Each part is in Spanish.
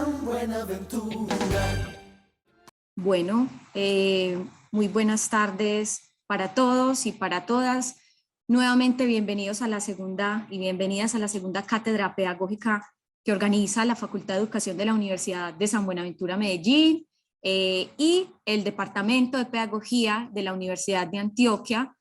San Buenaventura. Bueno, muy buenas tardes para todos y para todas. Nuevamente bienvenidos a la segunda y bienvenidas a la segunda cátedra pedagógica que organiza la Facultad de Educación de la Universidad de San Buenaventura Medellín y el Departamento de Pedagogía de la Universidad de Antioquia,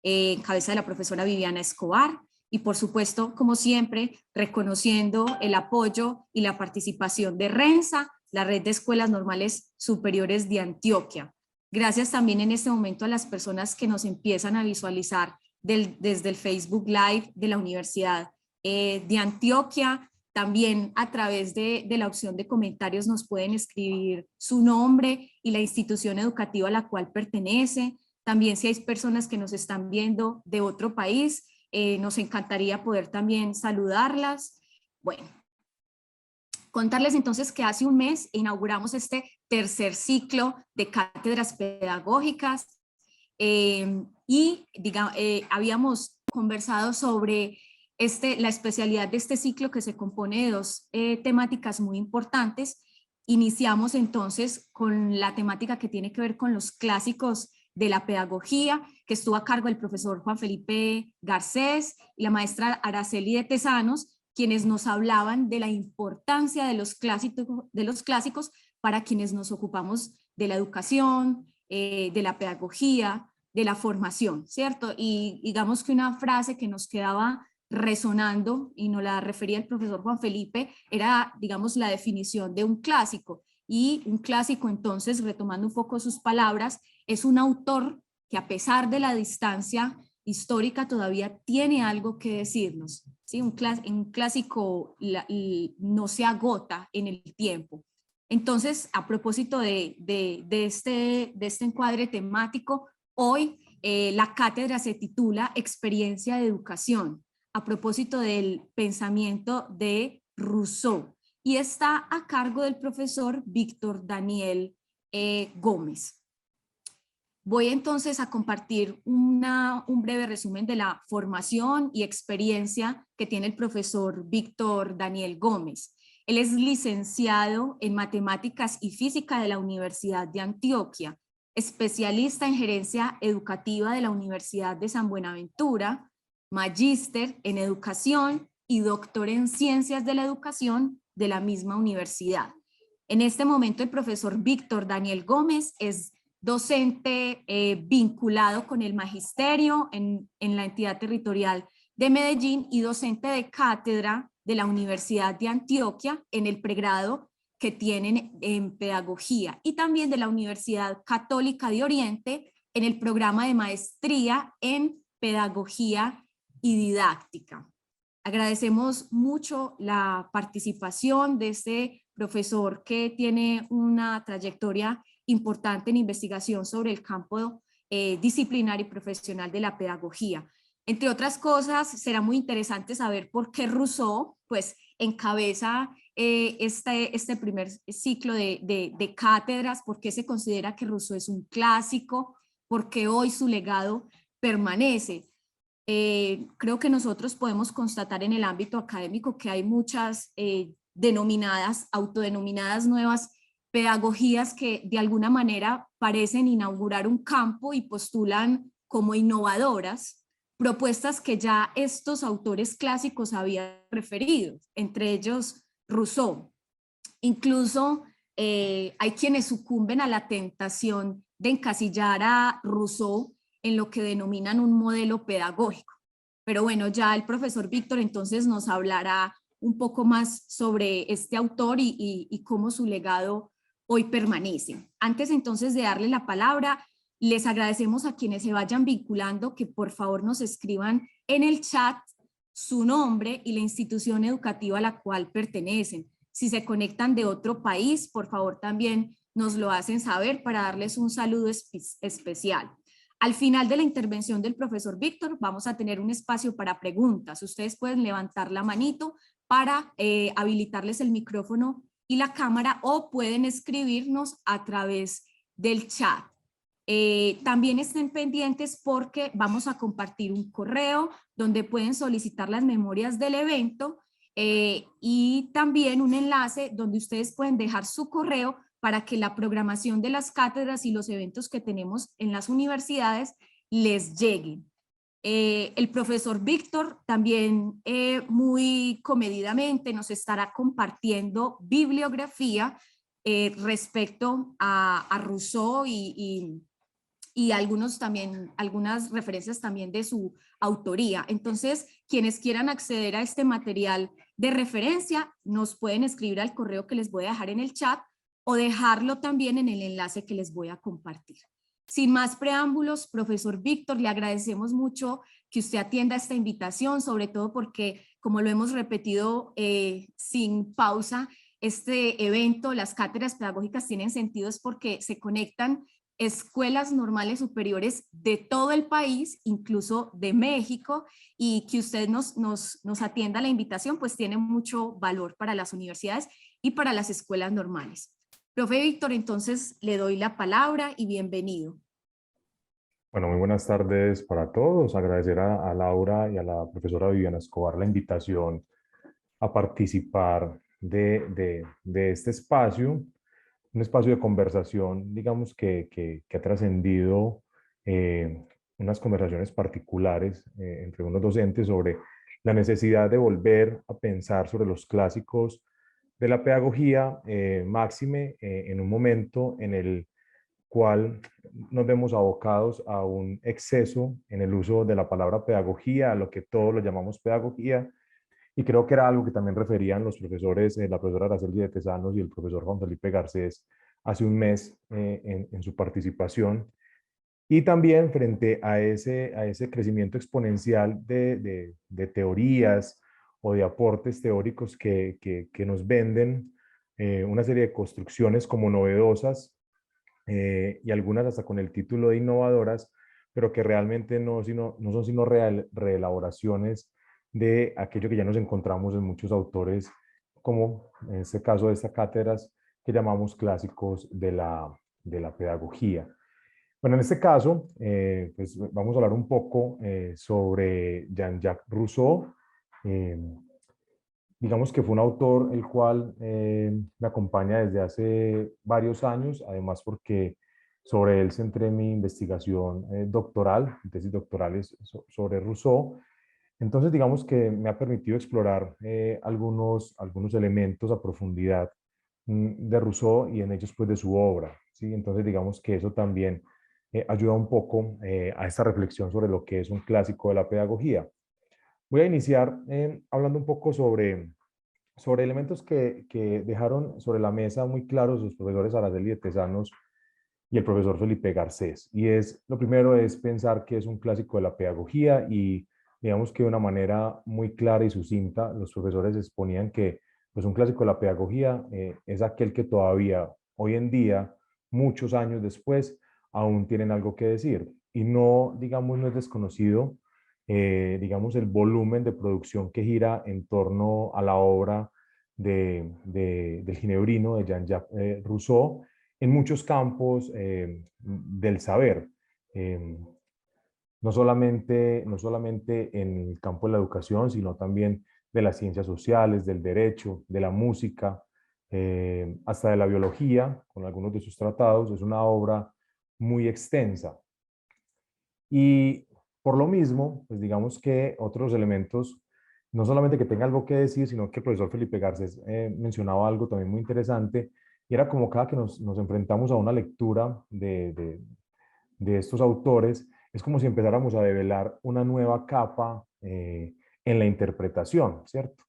en cabeza de la profesora Viviana Escobar. Y por supuesto, como siempre, reconociendo el apoyo y la participación de RENSA, la Red de Escuelas Normales Superiores de Antioquia. Gracias también en este momento a las personas que nos empiezan a visualizar desde el Facebook Live de la Universidad de Antioquia. También a través de la opción de comentarios nos pueden escribir su nombre y la institución educativa a la cual pertenece. También si hay personas que nos están viendo de otro país, nos encantaría poder también saludarlas. Bueno, contarles entonces que hace un mes inauguramos este tercer ciclo de cátedras pedagógicas habíamos conversado sobre la especialidad de este ciclo que se compone de dos temáticas muy importantes. Iniciamos entonces con la temática que tiene que ver con los clásicos de la pedagogía, que estuvo a cargo del profesor Juan Felipe Garcés y la maestra Araceli de Tesanos, quienes nos hablaban de la importancia de los clásicos para quienes nos ocupamos de la educación, de la pedagogía, de la formación, ¿cierto? Y digamos que una frase que nos quedaba resonando, y nos la refería el profesor Juan Felipe, era, digamos, la definición de un clásico. Y un clásico, entonces, retomando un poco sus palabras, es un autor que a pesar de la distancia histórica todavía tiene algo que decirnos, ¿sí? Un clásico no se agota en el tiempo. Entonces, a propósito de este encuadre temático, hoy la cátedra se titula Experiencia de Educación, a propósito del pensamiento de Rousseau, y está a cargo del profesor Víctor Daniel Gómez. Voy entonces a compartir un breve resumen de la formación y experiencia que tiene el profesor Víctor Daniel Gómez. Él es licenciado en Matemáticas y Física de la Universidad de Antioquia, especialista en Gerencia Educativa de la Universidad de San Buenaventura, magíster en Educación y doctor en Ciencias de la Educación de la misma universidad. En este momento el profesor Víctor Daniel Gómez es docente vinculado con el magisterio en la entidad territorial de Medellín y docente de cátedra de la Universidad de Antioquia en el pregrado que tienen en pedagogía, y también de la Universidad Católica de Oriente en el programa de maestría en pedagogía y didáctica. Agradecemos mucho la participación de este profesor que tiene una trayectoria importante en investigación sobre el campo disciplinario y profesional de la pedagogía. Entre otras cosas, será muy interesante saber por qué Rousseau pues, encabeza este primer ciclo de cátedras, por qué se considera que Rousseau es un clásico, por qué hoy su legado permanece. Creo que nosotros podemos constatar en el ámbito académico que hay muchas autodenominadas nuevas pedagogías que de alguna manera parecen inaugurar un campo y postulan como innovadoras propuestas que ya estos autores clásicos habían referido, entre ellos Rousseau. Incluso hay quienes sucumben a la tentación de encasillar a Rousseau en lo que denominan un modelo pedagógico. Pero bueno, ya el profesor Víctor entonces nos hablará un poco más sobre este autor y cómo su legado hoy permanece. Antes entonces de darle la palabra, les agradecemos a quienes se vayan vinculando que por favor nos escriban en el chat su nombre y la institución educativa a la cual pertenecen. Si se conectan de otro país, por favor también nos lo hacen saber para darles un saludo especial. Al final de la intervención del profesor Víctor vamos a tener un espacio para preguntas. Ustedes pueden levantar la manito para habilitarles el micrófono y la cámara, o pueden escribirnos a través del chat. También estén pendientes porque vamos a compartir un correo donde pueden solicitar las memorias del evento y también un enlace donde ustedes pueden dejar su correo para que la programación de las cátedras y los eventos que tenemos en las universidades les lleguen. El profesor Víctor también muy comedidamente nos estará compartiendo bibliografía respecto a Rousseau y algunos también, algunas referencias también de su autoría. Entonces, quienes quieran acceder a este material de referencia, nos pueden escribir al correo que les voy a dejar en el chat o dejarlo también en el enlace que les voy a compartir. Sin más preámbulos, profesor Víctor, le agradecemos mucho que usted atienda esta invitación, sobre todo porque, como lo hemos repetido sin pausa, este evento, las cátedras pedagógicas tienen sentido es porque se conectan escuelas normales superiores de todo el país, incluso de México, y que usted nos atienda la invitación, pues tiene mucho valor para las universidades y para las escuelas normales. Profe Víctor, entonces le doy la palabra y bienvenido. Bueno, muy buenas tardes para todos. Agradecer a Laura y a la profesora Viviana Escobar la invitación a participar de este espacio, un espacio de conversación, digamos, que ha trascendido unas conversaciones particulares entre unos docentes sobre la necesidad de volver a pensar sobre los clásicos de la pedagogía, máxime en un momento en el cual nos vemos abocados a un exceso en el uso de la palabra pedagogía, a lo que todos lo llamamos pedagogía, y creo que era algo que también referían los profesores, la profesora Araceli de Tesanos y el profesor Juan Felipe Garcés hace un mes en su participación. Y también frente a ese crecimiento exponencial de teorías o de aportes teóricos que nos venden una serie de construcciones como novedosas y algunas hasta con el título de innovadoras, pero que realmente no son sino reelaboraciones de aquello que ya nos encontramos en muchos autores, como en este caso de estas cátedras que llamamos clásicos de la pedagogía. Bueno, en este caso, pues vamos a hablar un poco sobre Jean-Jacques Rousseau. Eh, digamos que fue un autor el cual me acompaña desde hace varios años, además porque sobre él centré mi investigación doctoral, mi tesis doctoral es sobre Rousseau. Entonces, digamos que me ha permitido explorar algunos elementos a profundidad de Rousseau y en ellos pues de su obra, ¿sí? Entonces, digamos que eso también ayuda un poco a esta reflexión sobre lo que es un clásico de la pedagogía. Voy a iniciar hablando un poco sobre elementos que dejaron sobre la mesa muy claros los profesores Araceli de Tesanos y el profesor Felipe Garcés. Y lo primero es pensar que es un clásico de la pedagogía y digamos que de una manera muy clara y sucinta los profesores exponían que pues un clásico de la pedagogía es aquel que todavía hoy en día, muchos años después, aún tienen algo que decir. Y no, digamos, no es desconocido, digamos, el volumen de producción que gira en torno a la obra del ginebrino de Jean-Jacques Rousseau, en muchos campos del saber. Eh, no solamente en el campo de la educación, sino también de las ciencias sociales, del derecho, de la música, hasta de la biología, con algunos de sus tratados. Es una obra muy extensa. Y por lo mismo, pues digamos que otros elementos, no solamente que tenga algo que decir, sino que el profesor Felipe Garcés mencionaba algo también muy interesante, y era como cada que nos enfrentamos a una lectura de estos autores, es como si empezáramos a develar una nueva capa en la interpretación, ¿cierto?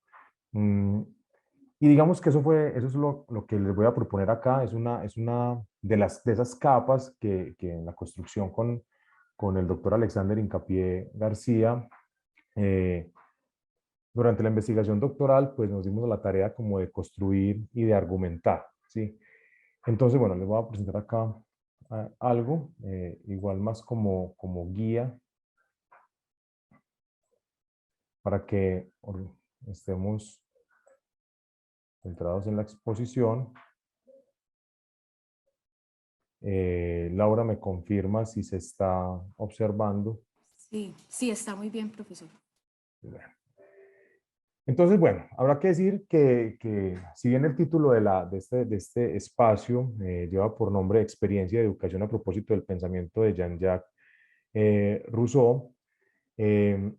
Y digamos que eso es lo que les voy a proponer acá, es una de esas capas que en la construcción con el doctor Alexander Incapié García, eh, durante la investigación doctoral, pues nos dimos la tarea como de construir y de argumentar, ¿sí? Entonces, bueno, les voy a presentar acá algo, igual más como guía, para que estemos centrados en la exposición. Laura me confirma si se está observando. Sí, sí, está muy bien, profesor. Entonces, bueno, habrá que decir que si bien el título de este espacio lleva por nombre Experiencia de Educación a propósito del pensamiento de Jean-Jacques Rousseau, eh,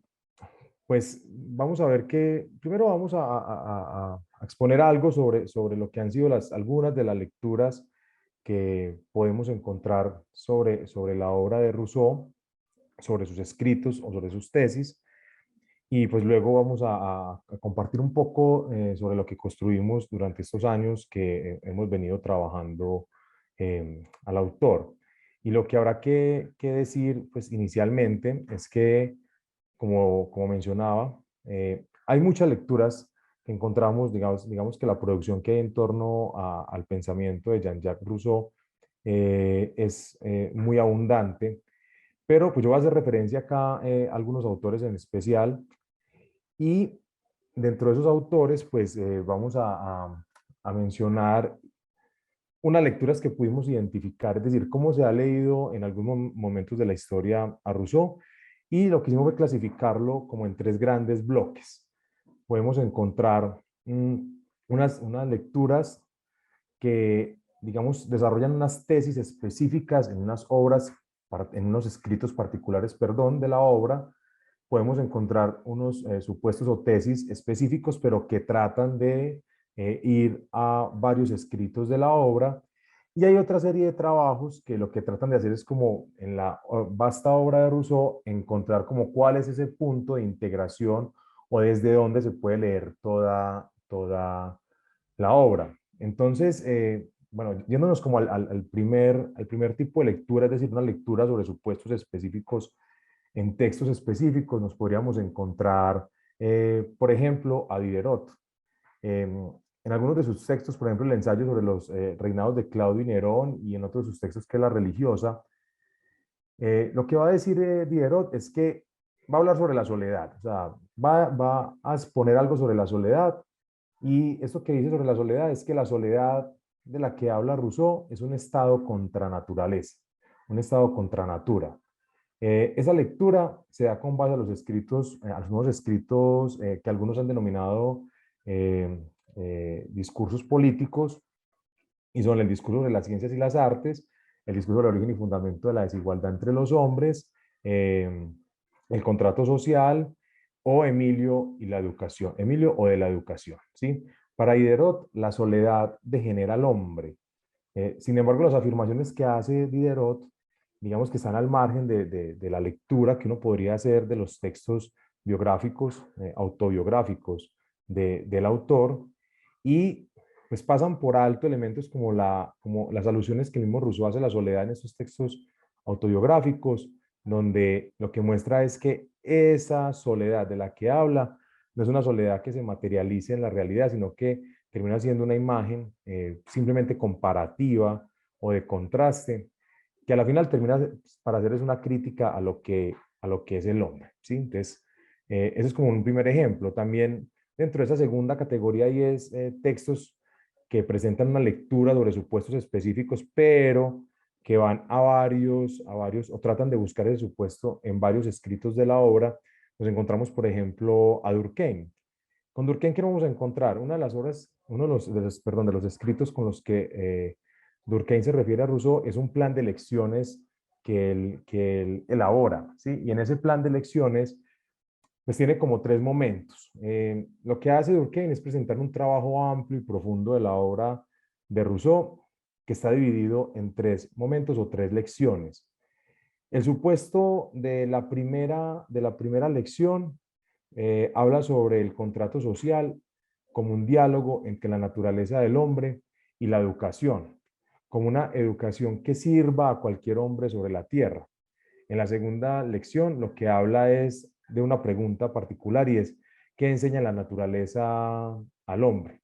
pues vamos a ver que primero vamos a exponer algo sobre lo que han sido algunas de las lecturas que podemos encontrar sobre la obra de Rousseau, sobre sus escritos o sobre sus tesis. Y pues luego vamos a compartir un poco sobre lo que construimos durante estos años que hemos venido trabajando al autor. Y lo que habrá que decir, pues inicialmente, es que, como mencionaba, hay muchas lecturas que encontramos, digamos que la producción que hay en torno al pensamiento de Jean-Jacques Rousseau es muy abundante, pero pues yo voy a hacer referencia acá a algunos autores en especial y dentro de esos autores, pues vamos a mencionar unas lecturas que pudimos identificar, es decir, cómo se ha leído en algunos momentos de la historia a Rousseau, y lo que hicimos fue clasificarlo como en tres grandes bloques. Podemos encontrar unas lecturas que, digamos, desarrollan unas tesis específicas en unas obras, en unos escritos particulares, perdón, de la obra. Podemos encontrar unos supuestos o tesis específicos, pero que tratan de ir a varios escritos de la obra. Y hay otra serie de trabajos que lo que tratan de hacer es como en la vasta obra de Rousseau, encontrar como cuál es ese punto de integración o desde dónde se puede leer toda la obra. Entonces, bueno, yéndonos como al primer tipo de lectura, es decir, una lectura sobre supuestos específicos en textos específicos, nos podríamos encontrar, por ejemplo, a Diderot. En algunos de sus textos, por ejemplo, el ensayo sobre los reinados de Claudio y Nerón, y en otros de sus textos, que es la religiosa, lo que va a decir Diderot es que va a hablar sobre la soledad, o sea, va a exponer algo sobre la soledad, y esto que dice sobre la soledad es que la soledad de la que habla Rousseau es un estado contra naturaleza, un estado contra natura. Esa lectura se da con base a los escritos, a los nuevos escritos que algunos han denominado eh, discursos políticos, y son el discurso de las ciencias y las artes, el discurso del origen y fundamento de la desigualdad entre los hombres, el contrato social, o Emilio y la educación, Emilio o de la educación, ¿sí? Para Diderot, la soledad degenera al hombre. Sin embargo, las afirmaciones que hace Diderot, digamos que están al margen de la lectura que uno podría hacer de los textos biográficos, autobiográficos del autor, y pues pasan por alto elementos como las alusiones que el mismo Rousseau hace a la soledad en estos textos autobiográficos, donde lo que muestra es que esa soledad de la que habla no es una soledad que se materialice en la realidad, sino que termina siendo una imagen simplemente comparativa o de contraste, que a la final termina para hacer es una crítica a lo que es el hombre, ¿sí? Entonces, ese es como un primer ejemplo. También dentro de esa segunda categoría hay textos que presentan una lectura sobre supuestos específicos, pero que van a varios, o tratan de buscar el supuesto en varios escritos de la obra. Nos encontramos, por ejemplo, a Durkheim. Con Durkheim, ¿qué vamos a encontrar? Una de las obras, uno de los escritos con los que Durkheim se refiere a Rousseau es un plan de lecciones que él elabora, ¿sí? Y en ese plan de lecciones, pues tiene como tres momentos. Lo que hace Durkheim es presentar un trabajo amplio y profundo de la obra de Rousseau, que está dividido en tres momentos o tres lecciones. El supuesto de la primera lección habla sobre el contrato social como un diálogo entre la naturaleza del hombre y la educación, como una educación que sirva a cualquier hombre sobre la tierra. En la segunda lección lo que habla es de una pregunta particular, y es: ¿qué enseña la naturaleza al hombre?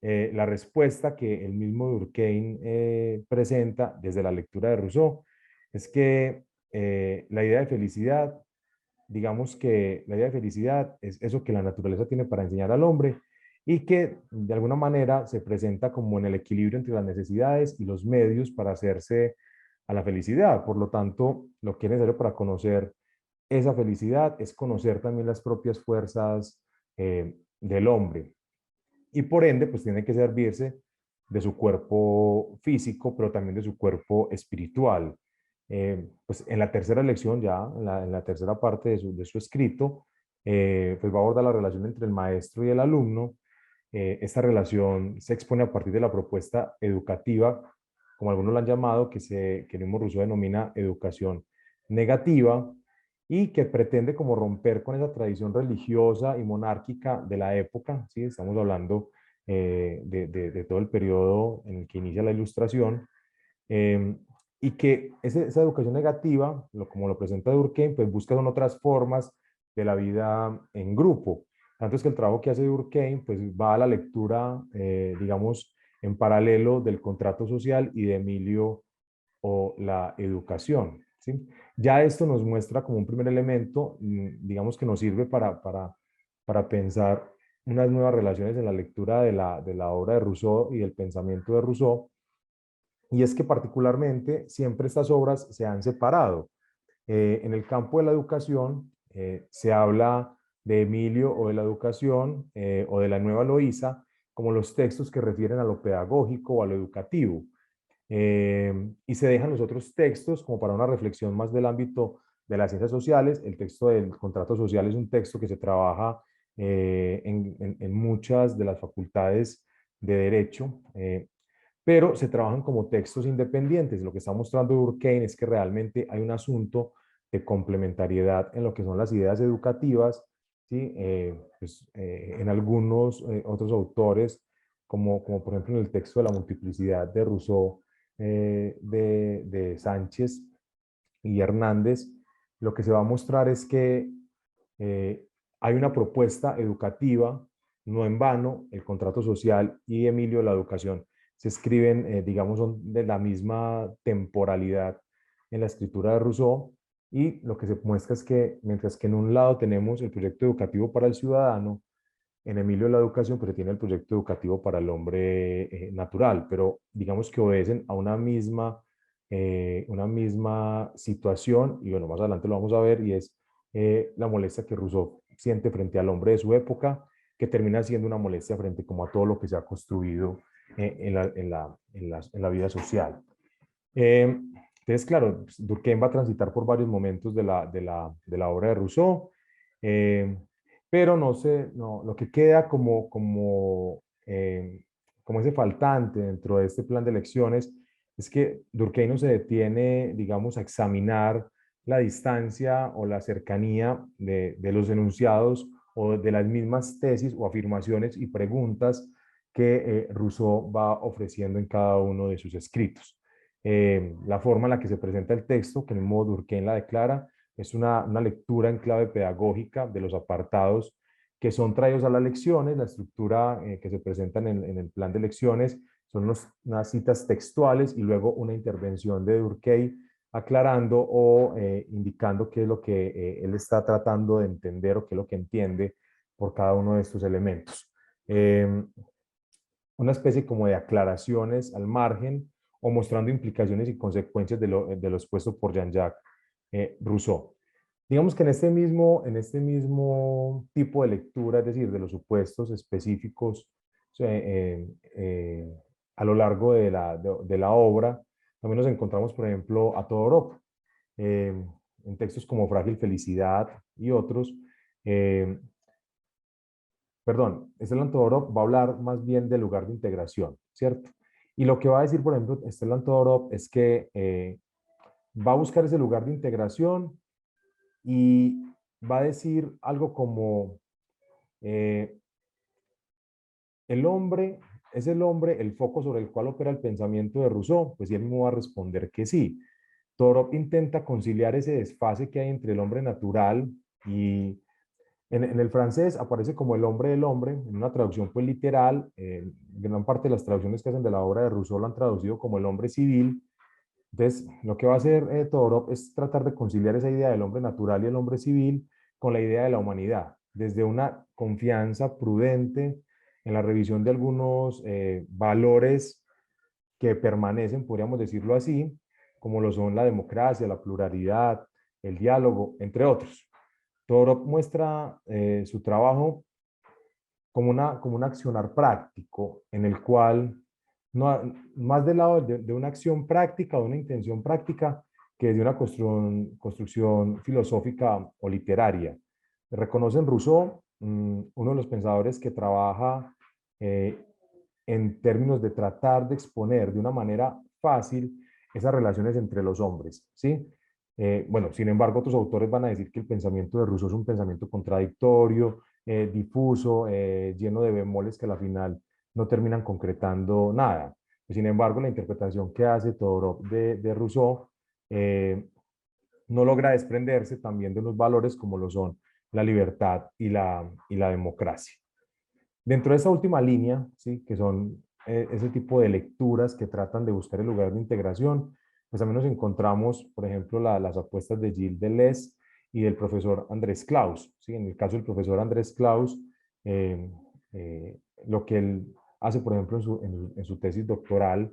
La respuesta que el mismo Durkheim presenta desde la lectura de Rousseau es que la idea de felicidad, digamos que la idea de felicidad es eso que la naturaleza tiene para enseñar al hombre, y que de alguna manera se presenta como en el equilibrio entre las necesidades y los medios para hacerse a la felicidad. Por lo tanto, lo que es necesario para conocer esa felicidad es conocer también las propias fuerzas del hombre. Y por ende, pues tiene que servirse de su cuerpo físico, pero también de su cuerpo espiritual. Pues en la tercera lección, ya en la tercera parte de su escrito, pues va a abordar la relación entre el maestro y el alumno. Esta relación se expone a partir de la propuesta educativa, como algunos la han llamado, que el mismo Rousseau denomina educación negativa, y que pretende como romper con esa tradición religiosa y monárquica de la época, ¿sí? Estamos hablando de todo el periodo en el que inicia la Ilustración, eh, y que esa educación negativa, como lo presenta Durkheim, pues busca son otras formas de la vida en grupo. Tanto es que el trabajo que hace Durkheim pues va a la lectura, digamos, en paralelo del contrato social y de Emilio o la educación, ¿sí? Ya esto nos muestra como un primer elemento, digamos, que nos sirve para pensar unas nuevas relaciones en la lectura de la obra de Rousseau y del pensamiento de Rousseau, y es que particularmente siempre estas obras se han separado. En el campo de la educación se habla de Emilio o de la educación o de la nueva Loíza como los textos que refieren a lo pedagógico o a lo educativo. Y se dejan los otros textos como para una reflexión más del ámbito de las ciencias sociales. El texto del contrato social es un texto que se trabaja en muchas de las facultades de derecho, pero se trabajan como textos independientes. Lo que está mostrando Durkheim es que realmente hay un asunto de complementariedad en lo que son las ideas educativas, ¿sí? En algunos otros autores, como por ejemplo en el texto de la multiplicidad de Rousseau, de Sánchez y Hernández, lo que se va a mostrar es que hay una propuesta educativa, no en vano, el contrato social y Emilio la educación se escriben, digamos, son de la misma temporalidad en la escritura de Rousseau, y lo que se muestra es que mientras que en un lado tenemos el proyecto educativo para el ciudadano, en Emilio la educación pues tiene el proyecto educativo para el hombre natural, pero digamos que obedecen a una misma situación, y bueno, más adelante lo vamos a ver, y es la molestia que Rousseau siente frente al hombre de su época, que termina siendo una molestia frente como a todo lo que se ha construido en la vida social. Entonces, claro, Durkheim va a transitar por varios momentos de la obra de Rousseau, eh, pero no sé, no, lo que queda como ese faltante dentro de este plan de lecciones es que Durkheim no se detiene, digamos, a examinar la distancia o la cercanía de los enunciados o de las mismas tesis o afirmaciones y preguntas que Rousseau va ofreciendo en cada uno de sus escritos. La forma en la que se presenta el texto, que el mismo Durkheim la declara, es una lectura en clave pedagógica de los apartados que son traídos a las lecciones. La estructura que se presenta en el plan de lecciones son unas citas textuales y luego una intervención de Durkheim aclarando o indicando qué es lo que él está tratando de entender o qué es lo que entiende por cada uno de estos elementos. Una especie como de aclaraciones al margen o mostrando implicaciones y consecuencias de lo expuesto por Jean-Jacques Rousseau. Digamos que en este mismo tipo de lectura, es decir, de los supuestos específicos a lo largo de la obra, también nos encontramos, por ejemplo, a Todorov, en textos como Frágil Felicidad y otros. eh, Perdón, Stellan Todorov va a hablar más bien del lugar de integración, ¿cierto? Y lo que va a decir, por ejemplo, Stellan Todorov es que va a buscar ese lugar de integración y va a decir algo como eh, el hombre, ¿es el hombre el foco sobre el cual opera el pensamiento de Rousseau? Pues él mismo va a responder que sí. Todorov intenta conciliar ese desfase que hay entre el hombre natural y en el francés aparece como el hombre del hombre, en una traducción pues literal. Gran parte de las traducciones que hacen de la obra de Rousseau lo han traducido como el hombre civil. Entonces, lo que va a hacer Todorov es tratar de conciliar esa idea del hombre natural y el hombre civil con la idea de la humanidad, desde una confianza prudente en la revisión de algunos valores que permanecen, podríamos decirlo así, como lo son la democracia, la pluralidad, el diálogo, entre otros. Todorov muestra su trabajo como un accionar práctico en el cual, no, más del lado de una acción práctica o una intención práctica que de una construcción filosófica o literaria. Reconocen Rousseau, uno de los pensadores que trabaja en términos de tratar de exponer de una manera fácil esas relaciones entre los hombres, ¿sí? Bueno, sin embargo, otros autores van a decir que el pensamiento de Rousseau es un pensamiento contradictorio, difuso, lleno de bemoles que a la final no terminan concretando nada. Sin embargo, la interpretación que hace Todorov de Rousseau no logra desprenderse también de los valores como lo son la libertad y la democracia. Dentro de esta última línea, ¿sí? Que son ese tipo de lecturas que tratan de buscar el lugar de integración, pues también nos encontramos, por ejemplo, las apuestas de Gilles Deleuze y del profesor Andrés Claus. ¿Sí? En el caso del profesor Andrés Claus, eh, eh, lo que él hace, por ejemplo, en su tesis doctoral,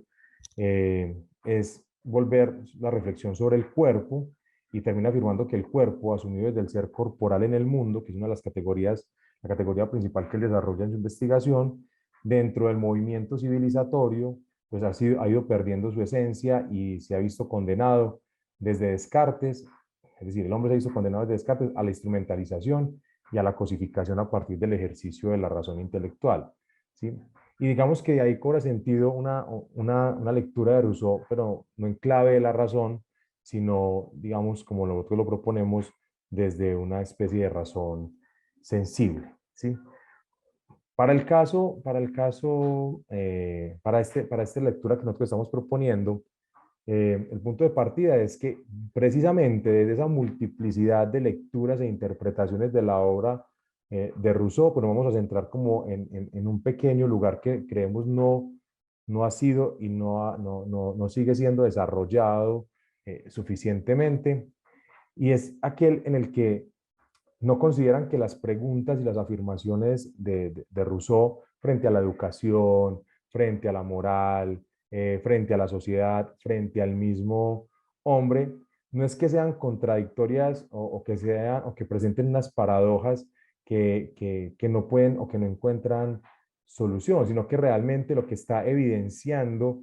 es volver la reflexión sobre el cuerpo y termina afirmando que el cuerpo, asumido desde el ser corporal en el mundo, que es una de las categorías, la categoría principal que él desarrolla en su investigación, dentro del movimiento civilizatorio, pues ha ido perdiendo su esencia y se ha visto condenado desde Descartes, es decir, el hombre se ha visto condenado desde Descartes a la instrumentalización y a la cosificación a partir del ejercicio de la razón intelectual. ¿Sí? Y digamos que de ahí cobra sentido una lectura de Rousseau, pero no en clave de la razón, sino, digamos, como nosotros lo proponemos, desde una especie de razón sensible. ¿Sí? Para esta lectura que nosotros estamos proponiendo, el punto de partida es que precisamente desde esa multiplicidad de lecturas e interpretaciones de la obra de Rousseau, pues nos vamos a centrar como en un pequeño lugar que creemos no ha sido y no sigue siendo desarrollado suficientemente, y es aquel en el que no consideran que las preguntas y las afirmaciones de Rousseau frente a la educación, frente a la moral, frente a la sociedad, frente al mismo hombre, no es que sean contradictorias o que presenten unas paradojas que no pueden o que no encuentran solución, sino que realmente lo que está evidenciando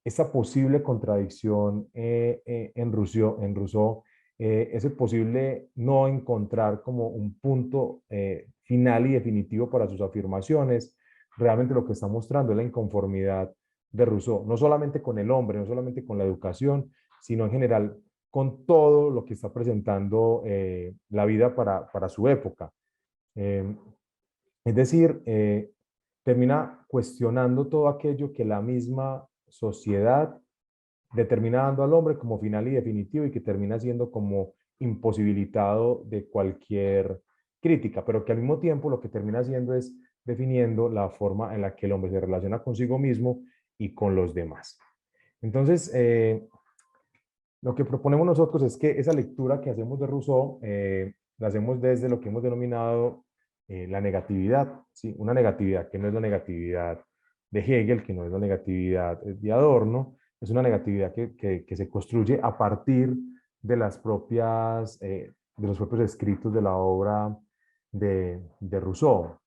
esa posible contradicción en Rousseau, ese posible no encontrar como un punto final y definitivo para sus afirmaciones, realmente lo que está mostrando es la inconformidad de Rousseau, no solamente con el hombre, no solamente con la educación, sino en general con todo lo que está presentando la vida para su época. Eh, es decir, termina cuestionando todo aquello que la misma sociedad determina dando al hombre como final y definitivo y que termina siendo como imposibilitado de cualquier crítica, pero que al mismo tiempo lo que termina haciendo es definiendo la forma en la que el hombre se relaciona consigo mismo y con los demás. Entonces, lo que proponemos nosotros es que esa lectura que hacemos de Rousseau la hacemos desde lo que hemos denominado la negatividad, ¿sí? Una negatividad que no es la negatividad de Hegel, que no es la negatividad de Adorno, es una negatividad que se construye a partir de de los propios escritos de la obra de Rousseau.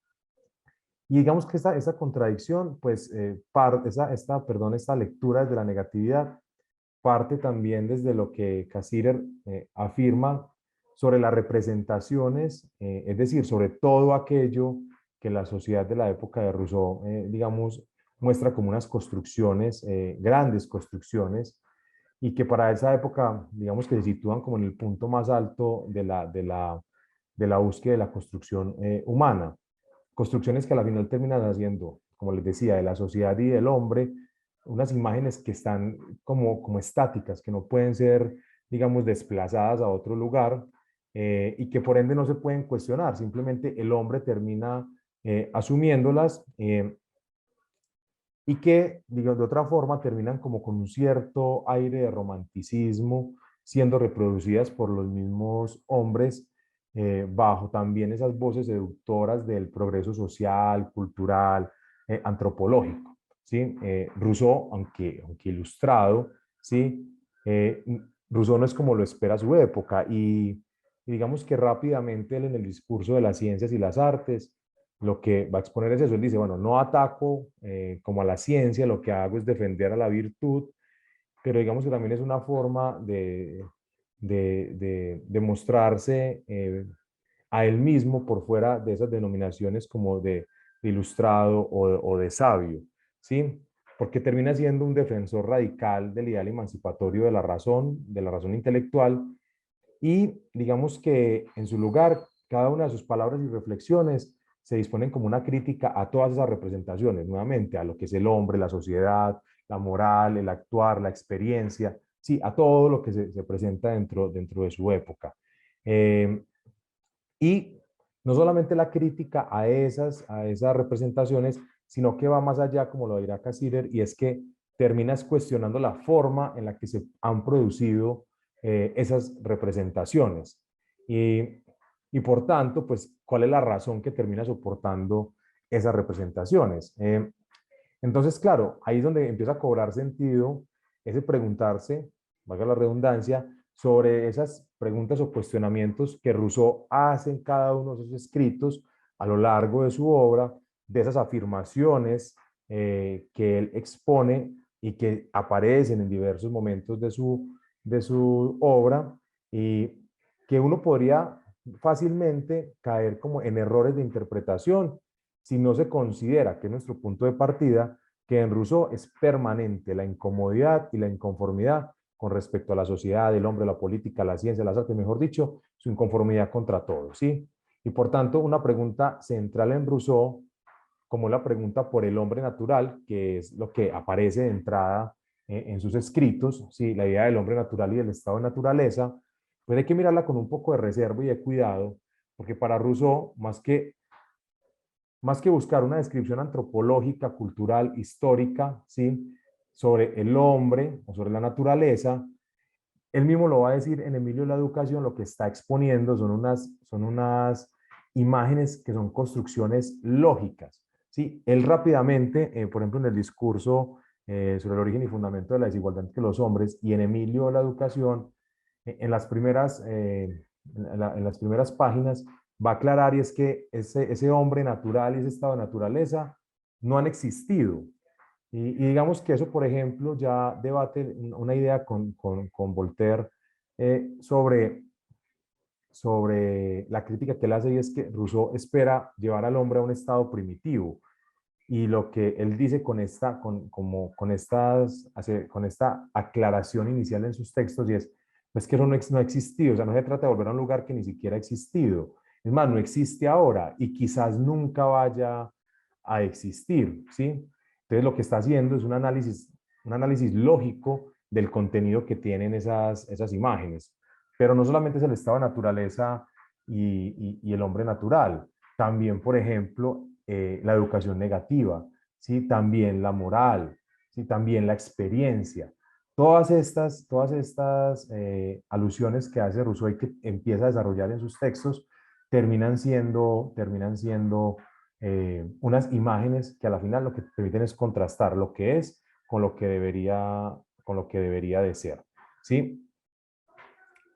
Y digamos que esta contradicción, pues, esta lectura desde la negatividad parte también desde lo que Cassirer afirma sobre las representaciones, es decir, sobre todo aquello que la sociedad de la época de Rousseau, digamos, muestra como unas construcciones, grandes construcciones, y que para esa época, digamos que se sitúan como en el punto más alto de la búsqueda de la construcción humana. Construcciones que a la final terminan haciendo, como les decía, de la sociedad y del hombre, unas imágenes que están como estáticas, que no pueden ser, digamos, desplazadas a otro lugar y que por ende no se pueden cuestionar. Simplemente el hombre termina asumiéndolas y que, digamos, de otra forma terminan como con un cierto aire de romanticismo, siendo reproducidas por los mismos hombres bajo también esas voces seductoras del progreso social, cultural, antropológico. ¿Sí? Rousseau, aunque ilustrado, ¿sí? Rousseau no es como lo espera su época y digamos que rápidamente él en el discurso de las ciencias y las artes lo que va a exponer es eso. Él dice, bueno, no ataco como a la ciencia, lo que hago es defender a la virtud, pero digamos que también es una forma de mostrarse a él mismo por fuera de esas denominaciones como de ilustrado o de sabio, ¿sí? Porque termina siendo un defensor radical del ideal emancipatorio de la razón intelectual, y digamos que en su lugar, cada una de sus palabras y reflexiones se disponen como una crítica a todas esas representaciones, nuevamente, a lo que es el hombre, la sociedad, la moral, el actuar, la experiencia, sí, a todo lo que se presenta dentro de su época. Eh, y no solamente la crítica a esas representaciones, sino que va más allá, como lo dirá Cassirer, y es que terminas cuestionando la forma en la que se han producido esas representaciones. Y, y por tanto, pues, ¿cuál es la razón que termina soportando esas representaciones? Entonces, claro, ahí es donde empieza a cobrar sentido ese preguntarse, valga la redundancia, sobre esas preguntas o cuestionamientos que Rousseau hace en cada uno de sus escritos a lo largo de su obra, de esas afirmaciones que él expone y que aparecen en diversos momentos de su obra, y que uno podría fácilmente caer como en errores de interpretación si no se considera que nuestro punto de partida, que en Rousseau es permanente la incomodidad y la inconformidad con respecto a la sociedad, el hombre, la política, la ciencia, las artes, mejor dicho, su inconformidad contra todo, ¿sí? Y por tanto, una pregunta central en Rousseau, como la pregunta por el hombre natural, que es lo que aparece de entrada en sus escritos, ¿sí? La idea del hombre natural y del estado de naturaleza, pues hay que mirarla con un poco de reserva y de cuidado, porque para Rousseau, más que buscar una descripción antropológica, cultural, histórica, ¿sí? Sobre el hombre o sobre la naturaleza, él mismo lo va a decir en Emilio la Educación, lo que está exponiendo son unas imágenes que son construcciones lógicas, ¿sí? Él rápidamente, por ejemplo, en el discurso sobre el origen y fundamento de la desigualdad entre los hombres, y en Emilio la Educación, en en las primeras páginas, va a aclarar, y es que ese hombre natural y ese estado de naturaleza no han existido. Y digamos que eso, por ejemplo, ya debate una idea con Voltaire sobre, sobre la crítica que él hace, y es que Rousseau espera llevar al hombre a un estado primitivo. Y lo que él dice con esta aclaración inicial en sus textos, y es pues que eso no ha existido, o sea, no se trata de volver a un lugar que ni siquiera ha existido. Es más, no existe ahora y quizás nunca vaya a existir, ¿sí? Entonces lo que está haciendo es un análisis lógico del contenido que tienen esas imágenes. Pero no solamente es el estado de naturaleza y el hombre natural, también, por ejemplo, la educación negativa, ¿sí? También la moral, ¿sí? También la experiencia. Todas estas alusiones que hace Rousseau y que empieza a desarrollar en sus textos terminan siendo unas imágenes que a la final lo que permiten es contrastar lo que es con lo que debería de ser, ¿sí?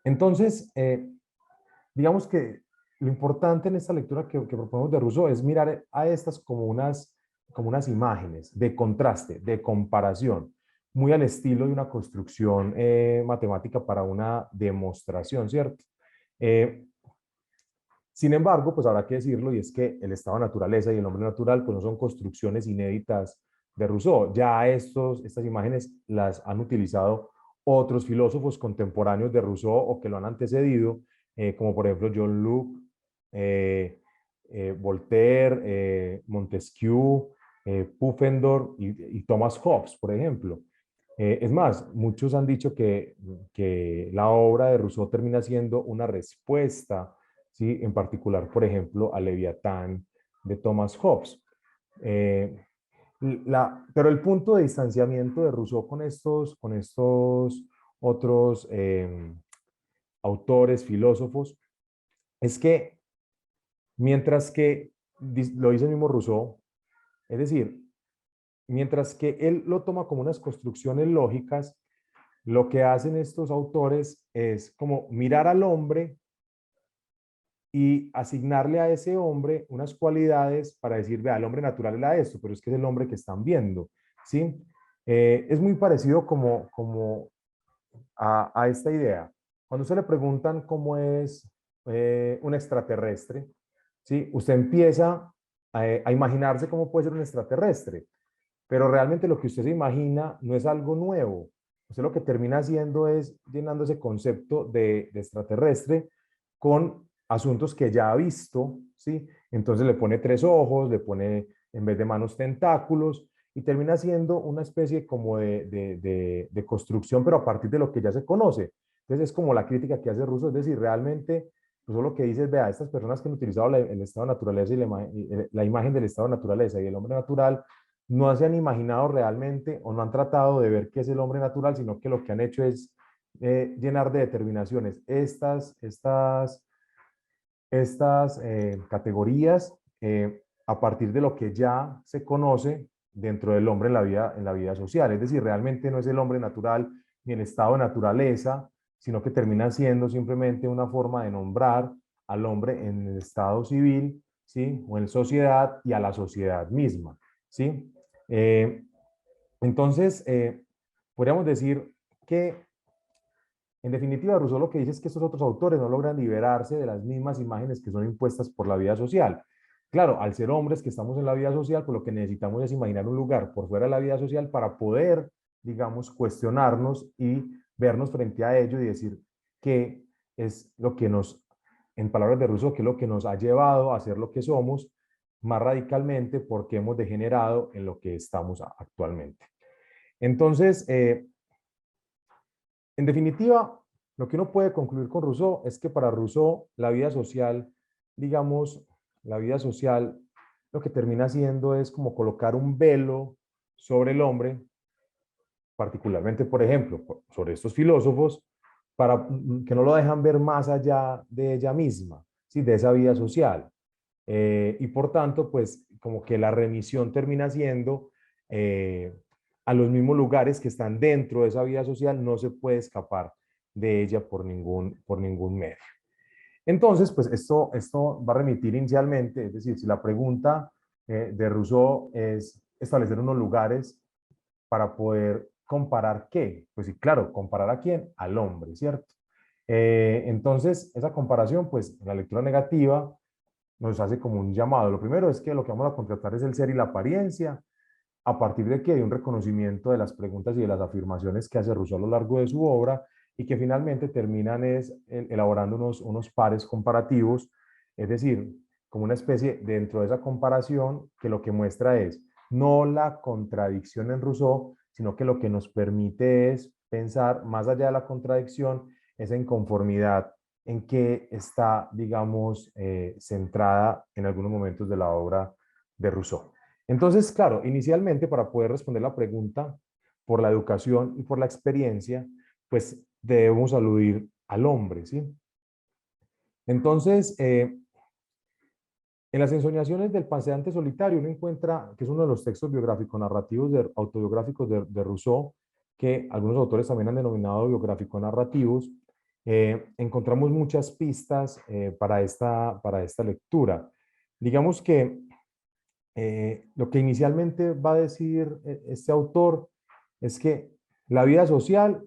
Entonces, digamos que lo importante en esta lectura que proponemos de Rousseau es mirar a estas como unas imágenes de contraste, de comparación, muy al estilo de una construcción matemática para una demostración, ¿cierto? Eh, Sin embargo, pues habrá que decirlo, y es que el estado de naturaleza y el hombre natural pues no son construcciones inéditas de Rousseau. Ya estas imágenes las han utilizado otros filósofos contemporáneos de Rousseau o que lo han antecedido, como por ejemplo John Locke, eh, Voltaire, Montesquieu, Pufendorf y Thomas Hobbes, por ejemplo. Es más, muchos han dicho que la obra de Rousseau termina siendo una respuesta, ¿sí? En particular, por ejemplo, a Leviatán de Thomas Hobbes. Eh, pero el punto de distanciamiento de Rousseau con estos otros autores, filósofos, es que mientras que, lo dice el mismo Rousseau, es decir, mientras que él lo toma como unas construcciones lógicas, lo que hacen estos autores es como mirar al hombre y asignarle a ese hombre unas cualidades para decir, vea, el hombre natural era esto, pero es que es el hombre que están viendo, ¿sí? Es muy parecido como a esta idea. Cuando usted le preguntan cómo es un extraterrestre, ¿sí? Usted empieza a imaginarse cómo puede ser un extraterrestre, pero realmente lo que usted se imagina no es algo nuevo. Usted lo que termina haciendo es llenando ese concepto de extraterrestre con asuntos que ya ha visto, ¿sí? Entonces le pone tres ojos, le pone en vez de manos tentáculos y termina siendo una especie como de construcción, pero a partir de lo que ya se conoce. Entonces es como la crítica que hace Rousseau, es decir, realmente Rousseau lo que dice es, vea, estas personas que han utilizado el estado de naturaleza y la imagen del estado de naturaleza y el hombre natural, no se han imaginado realmente o no han tratado de ver qué es el hombre natural, sino que lo que han hecho es llenar de determinaciones estas categorías a partir de lo que ya se conoce dentro del hombre en la vida social. Es decir, realmente no es el hombre natural ni el estado de naturaleza, sino que termina siendo simplemente una forma de nombrar al hombre en el estado civil, ¿sí? O en sociedad y a la sociedad misma, ¿sí? Eh, entonces, podríamos decir que en definitiva, Rousseau lo que dice es que estos otros autores no logran liberarse de las mismas imágenes que son impuestas por la vida social. Claro, al ser hombres que estamos en la vida social, pues lo que necesitamos es imaginar un lugar por fuera de la vida social para poder, digamos, cuestionarnos y vernos frente a ello y decir qué es lo que nos, en palabras de Rousseau, qué es lo que nos ha llevado a ser lo que somos más radicalmente porque hemos degenerado en lo que estamos actualmente. Entonces, en definitiva, lo que uno puede concluir con Rousseau es que para Rousseau la vida social, digamos, la vida social lo que termina haciendo es como colocar un velo sobre el hombre, particularmente, por ejemplo, sobre estos filósofos, para que no lo dejan ver más allá de ella misma, ¿sí? De esa vida social. Y por tanto, pues como que la remisión termina siendo a los mismos lugares que están dentro de esa vida social, no se puede escapar de ella por ningún medio. Entonces, pues esto va a remitir inicialmente, es decir, si la pregunta de Rousseau es establecer unos lugares para poder comparar qué, pues sí, claro, comparar a quién, al hombre, ¿cierto? Entonces, esa comparación, pues en la lectura negativa, nos hace como un llamado. Lo primero es que lo que vamos a contratar es el ser y la apariencia, a partir de que hay un reconocimiento de las preguntas y de las afirmaciones que hace Rousseau a lo largo de su obra y que finalmente terminan elaborando unos pares comparativos, es decir, como una especie dentro de esa comparación que lo que muestra es no la contradicción en Rousseau, sino que lo que nos permite es pensar más allá de la contradicción, esa inconformidad en que está, digamos, centrada en algunos momentos de la obra de Rousseau. Entonces, claro, inicialmente para poder responder la pregunta por la educación y por la experiencia, pues debemos aludir al hombre, ¿sí? Entonces, en las ensoñaciones del paseante solitario uno encuentra, que es uno de los textos biográficos narrativos autobiográficos de Rousseau, que algunos autores también han denominado biográficos narrativos, encontramos muchas pistas para esta lectura. Digamos que lo que inicialmente va a decir este autor es que la vida social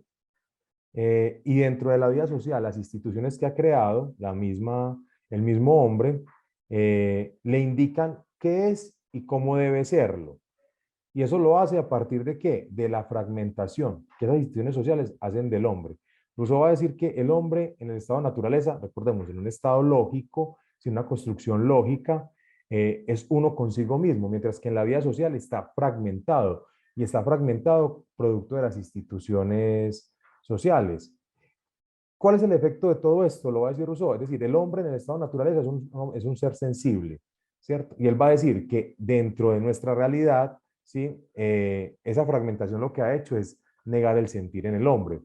y dentro de la vida social, las instituciones que ha creado, el mismo hombre, le indican qué es y cómo debe serlo. Y eso lo hace a partir de qué? De la fragmentación que esas instituciones sociales hacen del hombre. Rousseau va a decir que el hombre en el estado de naturaleza, recordemos, en un estado lógico, sin una construcción lógica, es uno consigo mismo, mientras que en la vida social está fragmentado y está fragmentado producto de las instituciones sociales. ¿Cuál es el efecto de todo esto? Lo va a decir Rousseau. Es decir, el hombre en el estado de naturaleza es un ser sensible, ¿cierto? Y él va a decir que dentro de nuestra realidad, ¿sí? Esa fragmentación lo que ha hecho es negar el sentir en el hombre.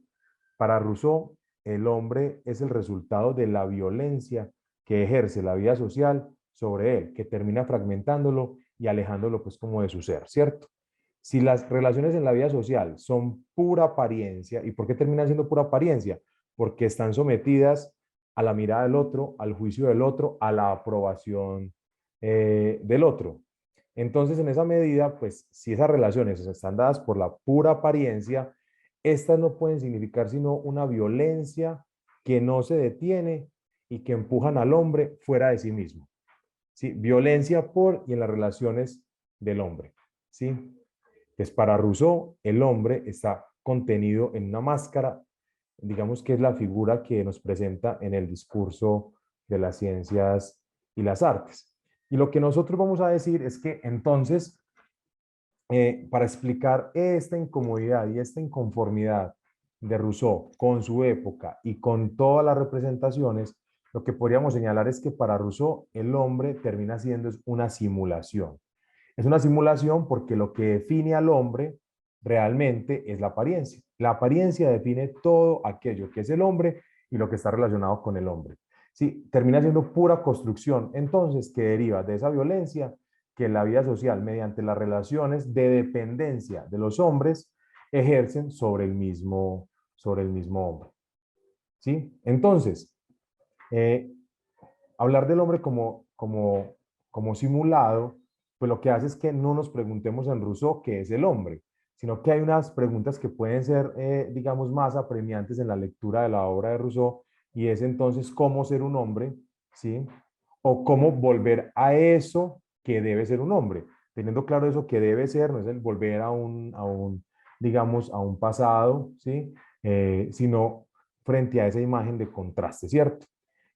Para Rousseau, el hombre es el resultado de la violencia que ejerce la vida social sobre él, que termina fragmentándolo y alejándolo pues como de su ser, ¿cierto? Si las relaciones en la vida social son pura apariencia, ¿y por qué terminan siendo pura apariencia? Porque están sometidas a la mirada del otro, al juicio del otro, a la aprobación del otro. Entonces, en esa medida, pues, si esas relaciones están dadas por la pura apariencia, estas no pueden significar sino una violencia que no se detiene y que empujan al hombre fuera de sí mismo. ¿Sí? Violencia por y en las relaciones del hombre. ¿Sí? Pues para Rousseau, el hombre está contenido en una máscara, digamos que es la figura que nos presenta en el discurso de las ciencias y las artes. Y lo que nosotros vamos a decir es que entonces, para explicar esta incomodidad y esta inconformidad de Rousseau con su época y con todas las representaciones, lo que podríamos señalar es que para Rousseau el hombre termina siendo una simulación. Es una simulación porque lo que define al hombre realmente es la apariencia. La apariencia define todo aquello que es el hombre y lo que está relacionado con el hombre. Sí, termina siendo pura construcción, entonces, que deriva de esa violencia que la vida social, mediante las relaciones de dependencia de los hombres, ejercen sobre el mismo hombre. ¿Sí? Entonces, eh, hablar del hombre como simulado, pues lo que hace es que no nos preguntemos en Rousseau qué es el hombre, sino que hay unas preguntas que pueden ser, digamos, más apremiantes en la lectura de la obra de Rousseau, y es entonces cómo ser un hombre, ¿sí? O cómo volver a eso que debe ser un hombre. Teniendo claro eso que debe ser, no es el volver digamos, a un pasado, ¿sí? Sino frente a esa imagen de contraste, ¿cierto?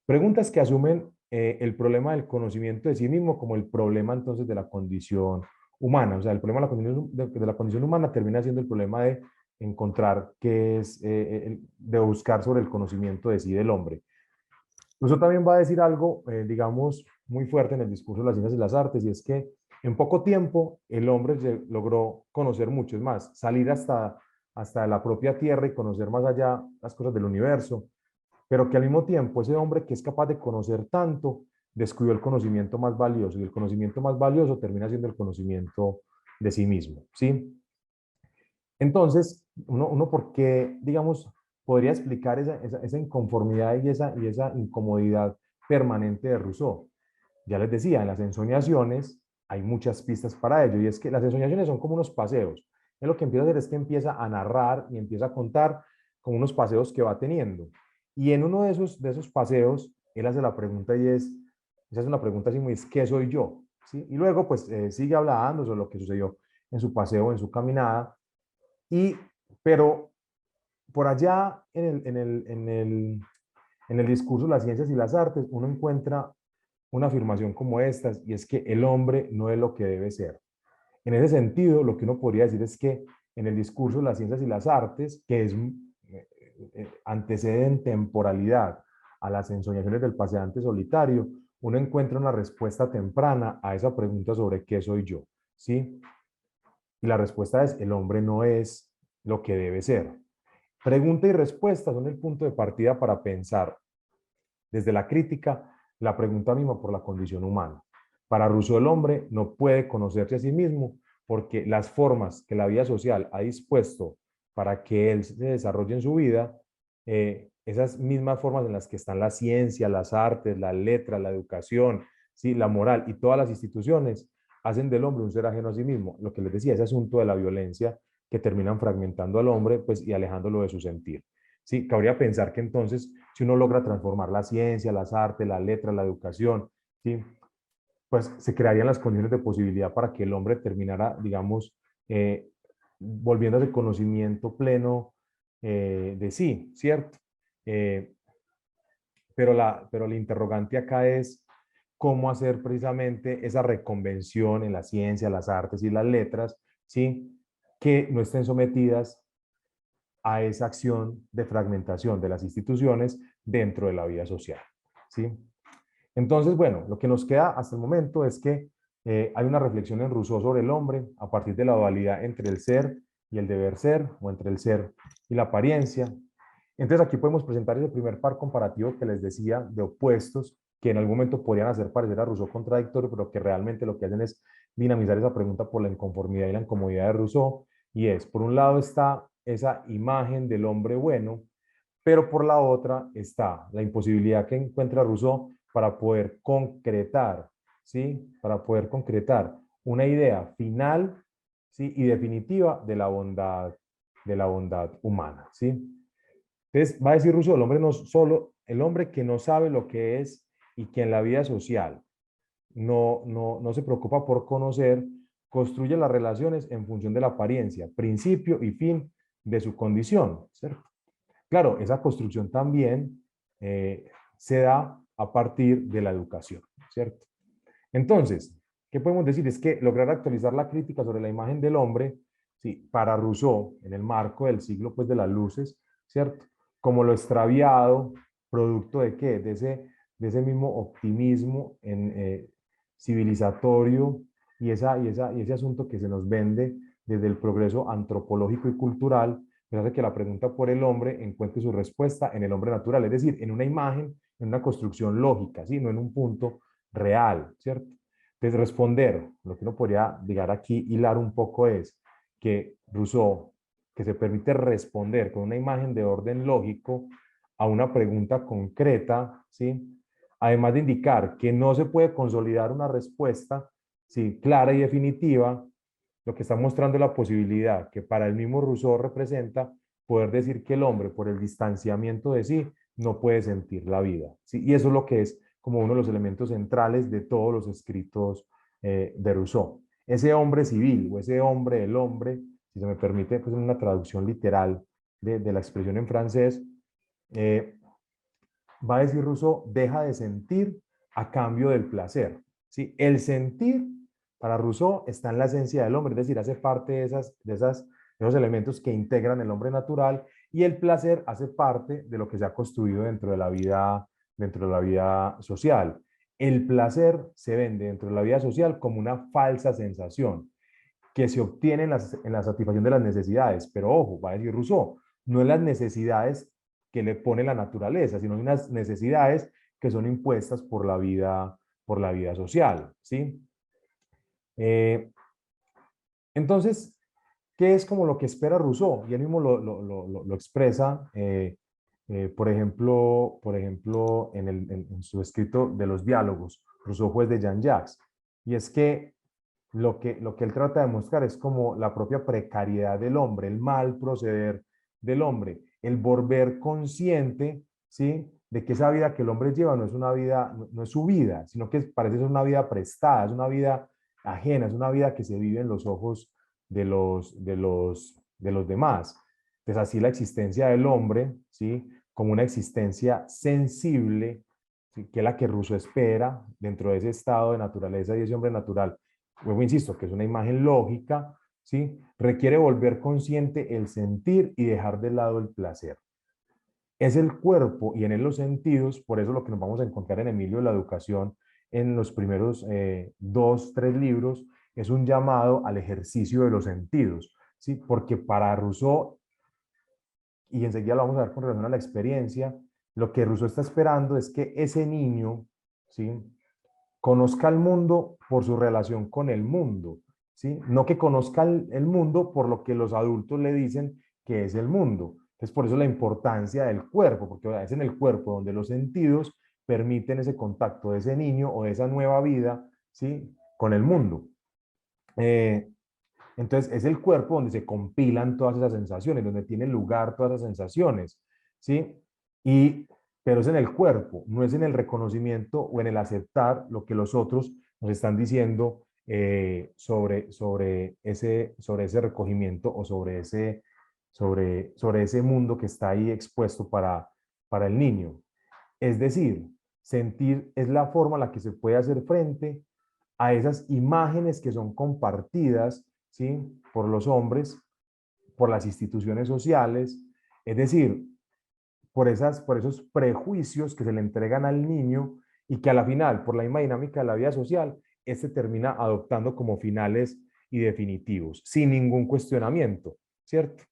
Preguntas que asumen el problema del conocimiento de sí mismo como el problema entonces de la condición humana. O sea, el problema de la condición humana termina siendo el problema de encontrar qué es, de buscar sobre el conocimiento de sí del hombre. Eso también va a decir algo, digamos, muy fuerte en el discurso de las ciencias y las artes, y es que en poco tiempo el hombre logró conocer mucho, es más, salir hasta la propia Tierra y conocer más allá las cosas del universo, pero que al mismo tiempo ese hombre que es capaz de conocer tanto, descubrió el conocimiento más valioso, y el conocimiento más valioso termina siendo el conocimiento de sí mismo, ¿sí? Entonces, uno ¿por qué, digamos, podría explicar esa inconformidad y esa incomodidad permanente de Rousseau? Ya les decía, en las ensoñaciones hay muchas pistas para ello, y es que las ensoñaciones son como unos paseos. Él lo que empieza a hacer es que empieza a narrar y empieza a contar como unos paseos que va teniendo. Y en uno de esos paseos, él hace la pregunta y esa es una pregunta así muy, es ¿qué soy yo? ¿Sí? Y luego pues sigue hablando sobre lo que sucedió en su paseo, en su caminada, pero por allá en el discurso de las ciencias y las artes, uno encuentra una afirmación como estas, y es que el hombre no es lo que debe ser. En ese sentido, lo que uno podría decir es que en el discurso de las ciencias y las artes, que es antecede en temporalidad a las ensoñaciones del paseante solitario, uno encuentra una respuesta temprana a esa pregunta sobre qué soy yo, ¿sí? Y la respuesta es, el hombre no es lo que debe ser. Pregunta y respuesta son el punto de partida para pensar desde la crítica la pregunta misma por la condición humana. Para Rousseau, el hombre no puede conocerse a sí mismo porque las formas que la vida social ha dispuesto para que él se desarrolle en su vida, esas mismas formas en las que están la ciencia, las artes, la letra, la educación, ¿sí? La moral y todas las instituciones, hacen del hombre un ser ajeno a sí mismo. Lo que les decía, ese asunto de la violencia que terminan fragmentando al hombre, pues, y alejándolo de su sentir. Sí, cabría pensar que entonces, si uno logra transformar la ciencia, las artes, la letra, la educación, ¿sí? Pues se crearían las condiciones de posibilidad para que el hombre terminara, digamos, volviendo a ese conocimiento pleno de sí, ¿cierto? Eh, pero el interrogante acá es cómo hacer precisamente esa reconvención en la ciencia, las artes y las letras, ¿sí? Que no estén sometidas a esa acción de fragmentación de las instituciones dentro de la vida social, ¿sí? Entonces, bueno, lo que nos queda hasta el momento es que hay una reflexión en Rousseau sobre el hombre a partir de la dualidad entre el ser y el deber ser, o entre el ser y la apariencia. Entonces aquí podemos presentar ese primer par comparativo que les decía de opuestos que en algún momento podrían hacer parecer a Rousseau contradictorio, pero que realmente lo que hacen es dinamizar esa pregunta por la inconformidad y la incomodidad de Rousseau. Y es, por un lado está esa imagen del hombre bueno, pero por la otra está la imposibilidad que encuentra Rousseau para poder concretar, ¿sí? Para poder concretar una idea final, ¿sí? Y definitiva de la bondad humana, ¿sí? Entonces, va a decir Rousseau, el hombre no solo, el hombre que no sabe lo que es y que en la vida social no se preocupa por conocer, construye las relaciones en función de la apariencia, principio y fin de su condición, ¿cierto? Claro, esa construcción también se da a partir de la educación, ¿cierto? Entonces, ¿qué podemos decir? Es que lograr actualizar la crítica sobre la imagen del hombre, sí, para Rousseau, en el marco del siglo pues, de las luces, ¿cierto? Como lo extraviado, producto de qué? De ese mismo optimismo civilizatorio y ese asunto que se nos vende desde el progreso antropológico y cultural, que hace que la pregunta por el hombre encuentre su respuesta en el hombre natural, es decir, en una imagen, en una construcción lógica, ¿sí? No en un punto real, ¿cierto? Entonces, responder, lo que uno podría llegar aquí, hilar un poco es que Rousseau, que se permite responder con una imagen de orden lógico a una pregunta concreta, ¿sí? Además de indicar que no se puede consolidar una respuesta, ¿sí? Clara y definitiva, lo que está mostrando es la posibilidad que para el mismo Rousseau representa poder decir que el hombre, por el distanciamiento de sí, no puede sentir la vida, ¿sí? Y eso es lo que es como uno de los elementos centrales de todos los escritos de Rousseau. Ese hombre civil o ese hombre del hombre, si se me permite, pues en una traducción literal de la expresión en francés, eh, va a decir Rousseau, deja de sentir a cambio del placer. ¿Sí? El sentir, para Rousseau, está en la esencia del hombre, es decir, hace parte de esos elementos que integran el hombre natural, y el placer hace parte de lo que se ha construido dentro de la vida social. El placer se vende dentro de la vida social como una falsa sensación que se obtiene en la satisfacción de las necesidades. Pero ojo, va a decir Rousseau, no en las necesidades que le pone la naturaleza, sino en unas necesidades que son impuestas por la vida social, ¿sí? Entonces, ¿qué es como lo que espera Rousseau? Y él mismo lo expresa, por ejemplo en su escrito de los diálogos, Rousseau juez de Jean-Jacques. Y es que lo que él trata de mostrar es como la propia precariedad del hombre, el mal proceder del hombre, el volver consciente, ¿sí? De que esa vida que el hombre lleva no es una vida, no es su vida, sino que parece ser una vida prestada, es una vida ajena, es una vida que se vive en los ojos de los demás. Entonces así la existencia del hombre, ¿sí? Como una existencia sensible, ¿sí? Que es la que Rousseau espera dentro de ese estado de naturaleza y ese hombre natural. Luego insisto, que es una imagen lógica, ¿sí? Requiere volver consciente el sentir y dejar de lado el placer. Es el cuerpo y en él los sentidos, por eso lo que nos vamos a encontrar en Emilio de la Educación en los primeros 2, 3 libros, es un llamado al ejercicio de los sentidos, ¿sí? Porque para Rousseau, y enseguida lo vamos a ver con relación a la experiencia, lo que Rousseau está esperando es que ese niño, ¿sí? Conozca el mundo por su relación con el mundo, ¿sí? No que conozca el mundo por lo que los adultos le dicen que es el mundo. Entonces, por eso la importancia del cuerpo, porque es en el cuerpo donde los sentidos permiten ese contacto de ese niño o de esa nueva vida, ¿sí? Con el mundo. Entonces, es el cuerpo donde se compilan todas esas sensaciones, donde tienen lugar todas esas sensaciones, ¿sí? Y, pero es en el cuerpo, no es en el reconocimiento o en el aceptar lo que los otros nos están diciendo sobre ese recogimiento o sobre ese mundo que está ahí expuesto para el niño. Es decir, sentir es la forma en la que se puede hacer frente a esas imágenes que son compartidas, ¿sí? Por los hombres, por las instituciones sociales, es decir, por esos prejuicios que se le entregan al niño y que a la final, por la misma dinámica de la vida social, este termina adoptando como finales y definitivos, sin ningún cuestionamiento, ¿cierto?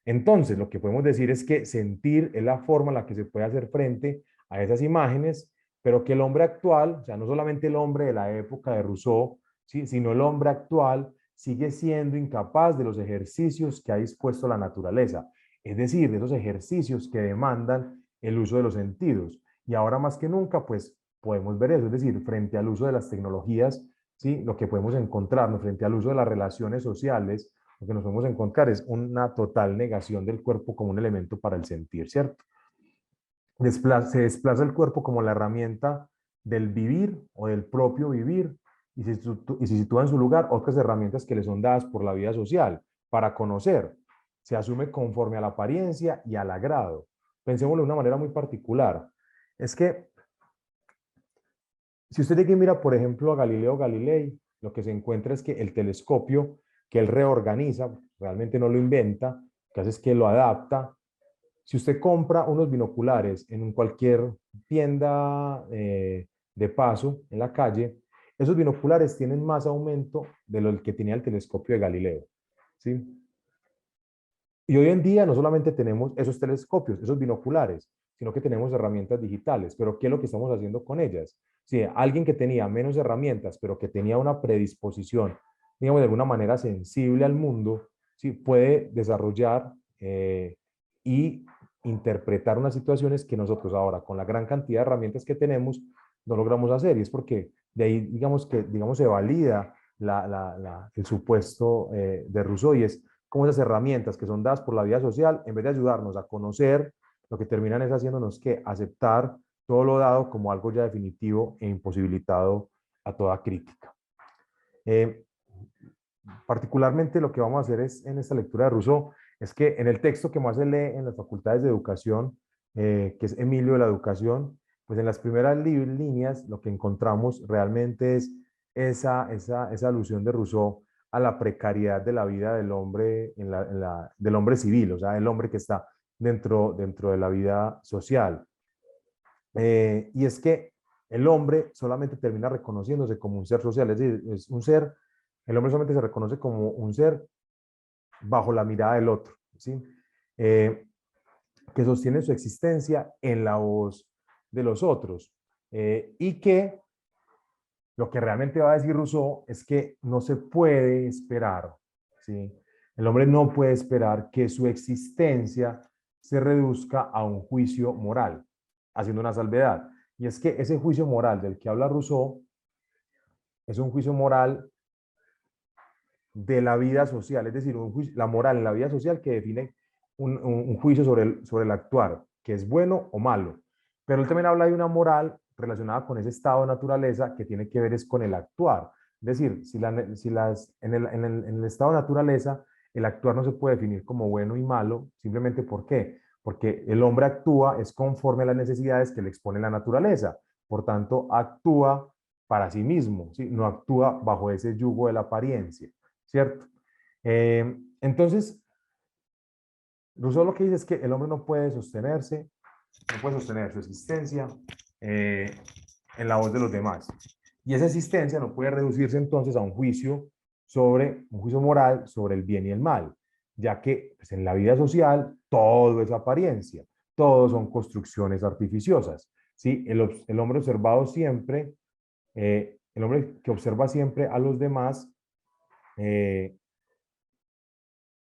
Entonces, lo que podemos decir es que sentir es la forma en la que se puede hacer frente a esas imágenes, pero que el hombre actual, o sea, no solamente el hombre de la época de Rousseau, ¿sí? Sino el hombre actual sigue siendo incapaz de los ejercicios que ha dispuesto la naturaleza. es decir, de esos ejercicios que demandan el uso de los sentidos. Y ahora más que nunca, pues podemos ver eso, es decir, frente al uso de las tecnologías, ¿sí? Lo que podemos encontrarnos frente al uso de las relaciones sociales, lo que nos podemos encontrar es una total negación del cuerpo como un elemento para el sentir, ¿cierto? Se desplaza el cuerpo como la herramienta del vivir o del propio vivir y se sitúa en su lugar otras herramientas que le son dadas por la vida social para conocer. Se asume conforme a la apariencia y al agrado. Pensémoslo de una manera muy particular. Es que si usted llega y mira, por ejemplo, a Galileo Galilei, lo que se encuentra es que el telescopio que él reorganiza, realmente no lo inventa, lo que hace es que lo adapta. Si usted compra unos binoculares en cualquier tienda de paso en la calle, esos binoculares tienen más aumento de lo que tenía el telescopio de Galileo, ¿sí? Y hoy en día no solamente tenemos esos telescopios, esos binoculares, sino que tenemos herramientas digitales. Pero ¿qué es lo que estamos haciendo con ellas? Si alguien que tenía menos herramientas, pero que tenía una predisposición, digamos, de alguna manera sensible al mundo, ¿sí? Puede desarrollar y interpretar unas situaciones que nosotros ahora, con la gran cantidad de herramientas que tenemos, no logramos hacer. Y es porque de ahí, digamos, se valida el supuesto de Rousseau, y es como esas herramientas que son dadas por la vida social, en vez de ayudarnos a conocer, lo que terminan es haciéndonos que aceptar todo lo dado como algo ya definitivo e imposibilitado a toda crítica. Eh, Particularmente lo que vamos a hacer es, en esta lectura de Rousseau, es que en el texto que más se lee en las facultades de educación, que es Emilio de la Educación, pues en las primeras líneas lo que encontramos realmente es esa alusión de Rousseau a la precariedad de la vida del hombre, del hombre civil, o sea, el hombre que está dentro de la vida social. Y es que el hombre solamente termina reconociéndose como un ser social, es decir, es un ser, el hombre solamente se reconoce como un ser bajo la mirada del otro, ¿sí? Eh, que sostiene su existencia en la voz de los otros, y que lo que realmente va a decir Rousseau es que no se puede esperar, ¿sí? El hombre no puede esperar que su existencia se reduzca a un juicio moral, haciendo una salvedad. Y es que ese juicio moral del que habla Rousseau es un juicio moral de la vida social, es decir, la moral en la vida social que define un juicio sobre el actuar, que es bueno o malo. Pero él también habla de una moral relacionada con ese estado de naturaleza que tiene que ver es con el actuar. Es decir, en el estado de naturaleza, el actuar no se puede definir como bueno y malo, simplemente ¿por qué? Porque el hombre actúa es conforme a las necesidades que le expone la naturaleza. Por tanto, actúa para sí mismo, ¿sí? No actúa bajo ese yugo de la apariencia, ¿cierto? Entonces, Rousseau lo que dice es que el hombre no puede sostenerse, no puede sostener su existencia eh, en la voz de los demás. Y esa existencia no puede reducirse entonces a un juicio moral sobre el bien y el mal, ya que pues, en la vida social todo es apariencia, todo son construcciones artificiosas. ¿Sí? El hombre observado siempre, el hombre que observa siempre a los demás,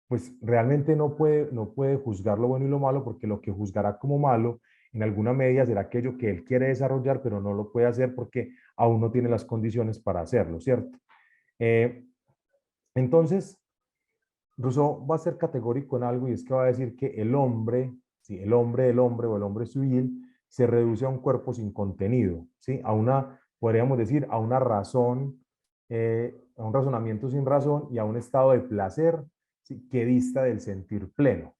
pues realmente no puede juzgar lo bueno y lo malo, porque lo que juzgará como malo en alguna medida será aquello que él quiere desarrollar, pero no lo puede hacer porque aún no tiene las condiciones para hacerlo, ¿cierto? Eh, entonces, Rousseau va a ser categórico en algo, y es que va a decir que el hombre, ¿sí? El hombre o el hombre civil se reduce a un cuerpo sin contenido, ¿sí? Podríamos decir, a una razón, a un razonamiento sin razón y a un estado de placer, ¿sí? Que dista del sentir pleno.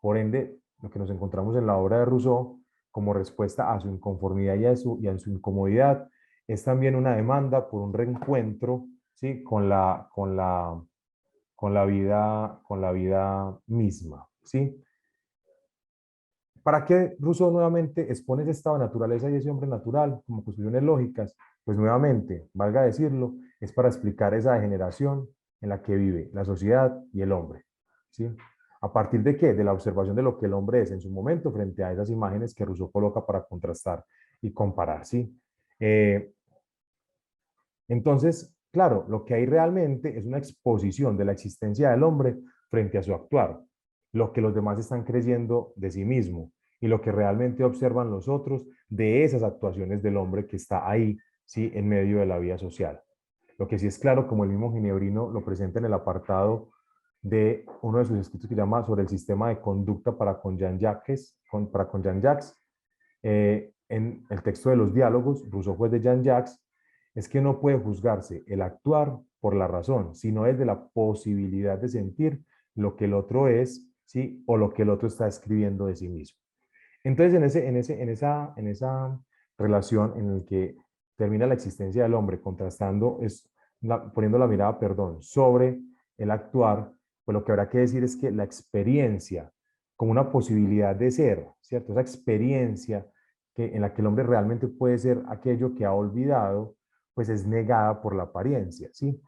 Por ende, lo que nos encontramos en la obra de Rousseau como respuesta a su inconformidad y a su incomodidad es también una demanda por un reencuentro, ¿sí? Con la vida misma, ¿sí? ¿Para qué Rousseau nuevamente expone ese estado de naturaleza y ese hombre natural como construcciones lógicas? Pues nuevamente, valga decirlo, es para explicar esa degeneración en la que vive la sociedad y el hombre, ¿sí? ¿A partir de qué? De la observación de lo que el hombre es en su momento frente a esas imágenes que Rousseau coloca para contrastar y comparar, ¿sí? Entonces, claro, lo que hay realmente es una exposición de la existencia del hombre frente a su actuar. lo que los demás están creyendo de sí mismo y lo que realmente observan los otros de esas actuaciones del hombre que está ahí, ¿sí? En medio de la vida social. Lo que sí es claro, como el mismo Ginebrino lo presenta en el apartado de uno de sus escritos que llama sobre el sistema de conducta para con Jean-Jacques, en el texto de los diálogos, Rousseau juez de Jean-Jacques, es que no puede juzgarse el actuar por la razón, sino desde la posibilidad de sentir lo que el otro es, ¿sí? O lo que el otro está escribiendo de sí mismo. Entonces, en esa relación en la que termina la existencia del hombre, contrastando, poniendo la mirada, perdón, sobre el actuar, pues lo que habrá que decir es que la experiencia como una posibilidad de ser, ¿cierto? Esa experiencia en la que el hombre realmente puede ser aquello que ha olvidado, pues es negada por la apariencia, ¿sí?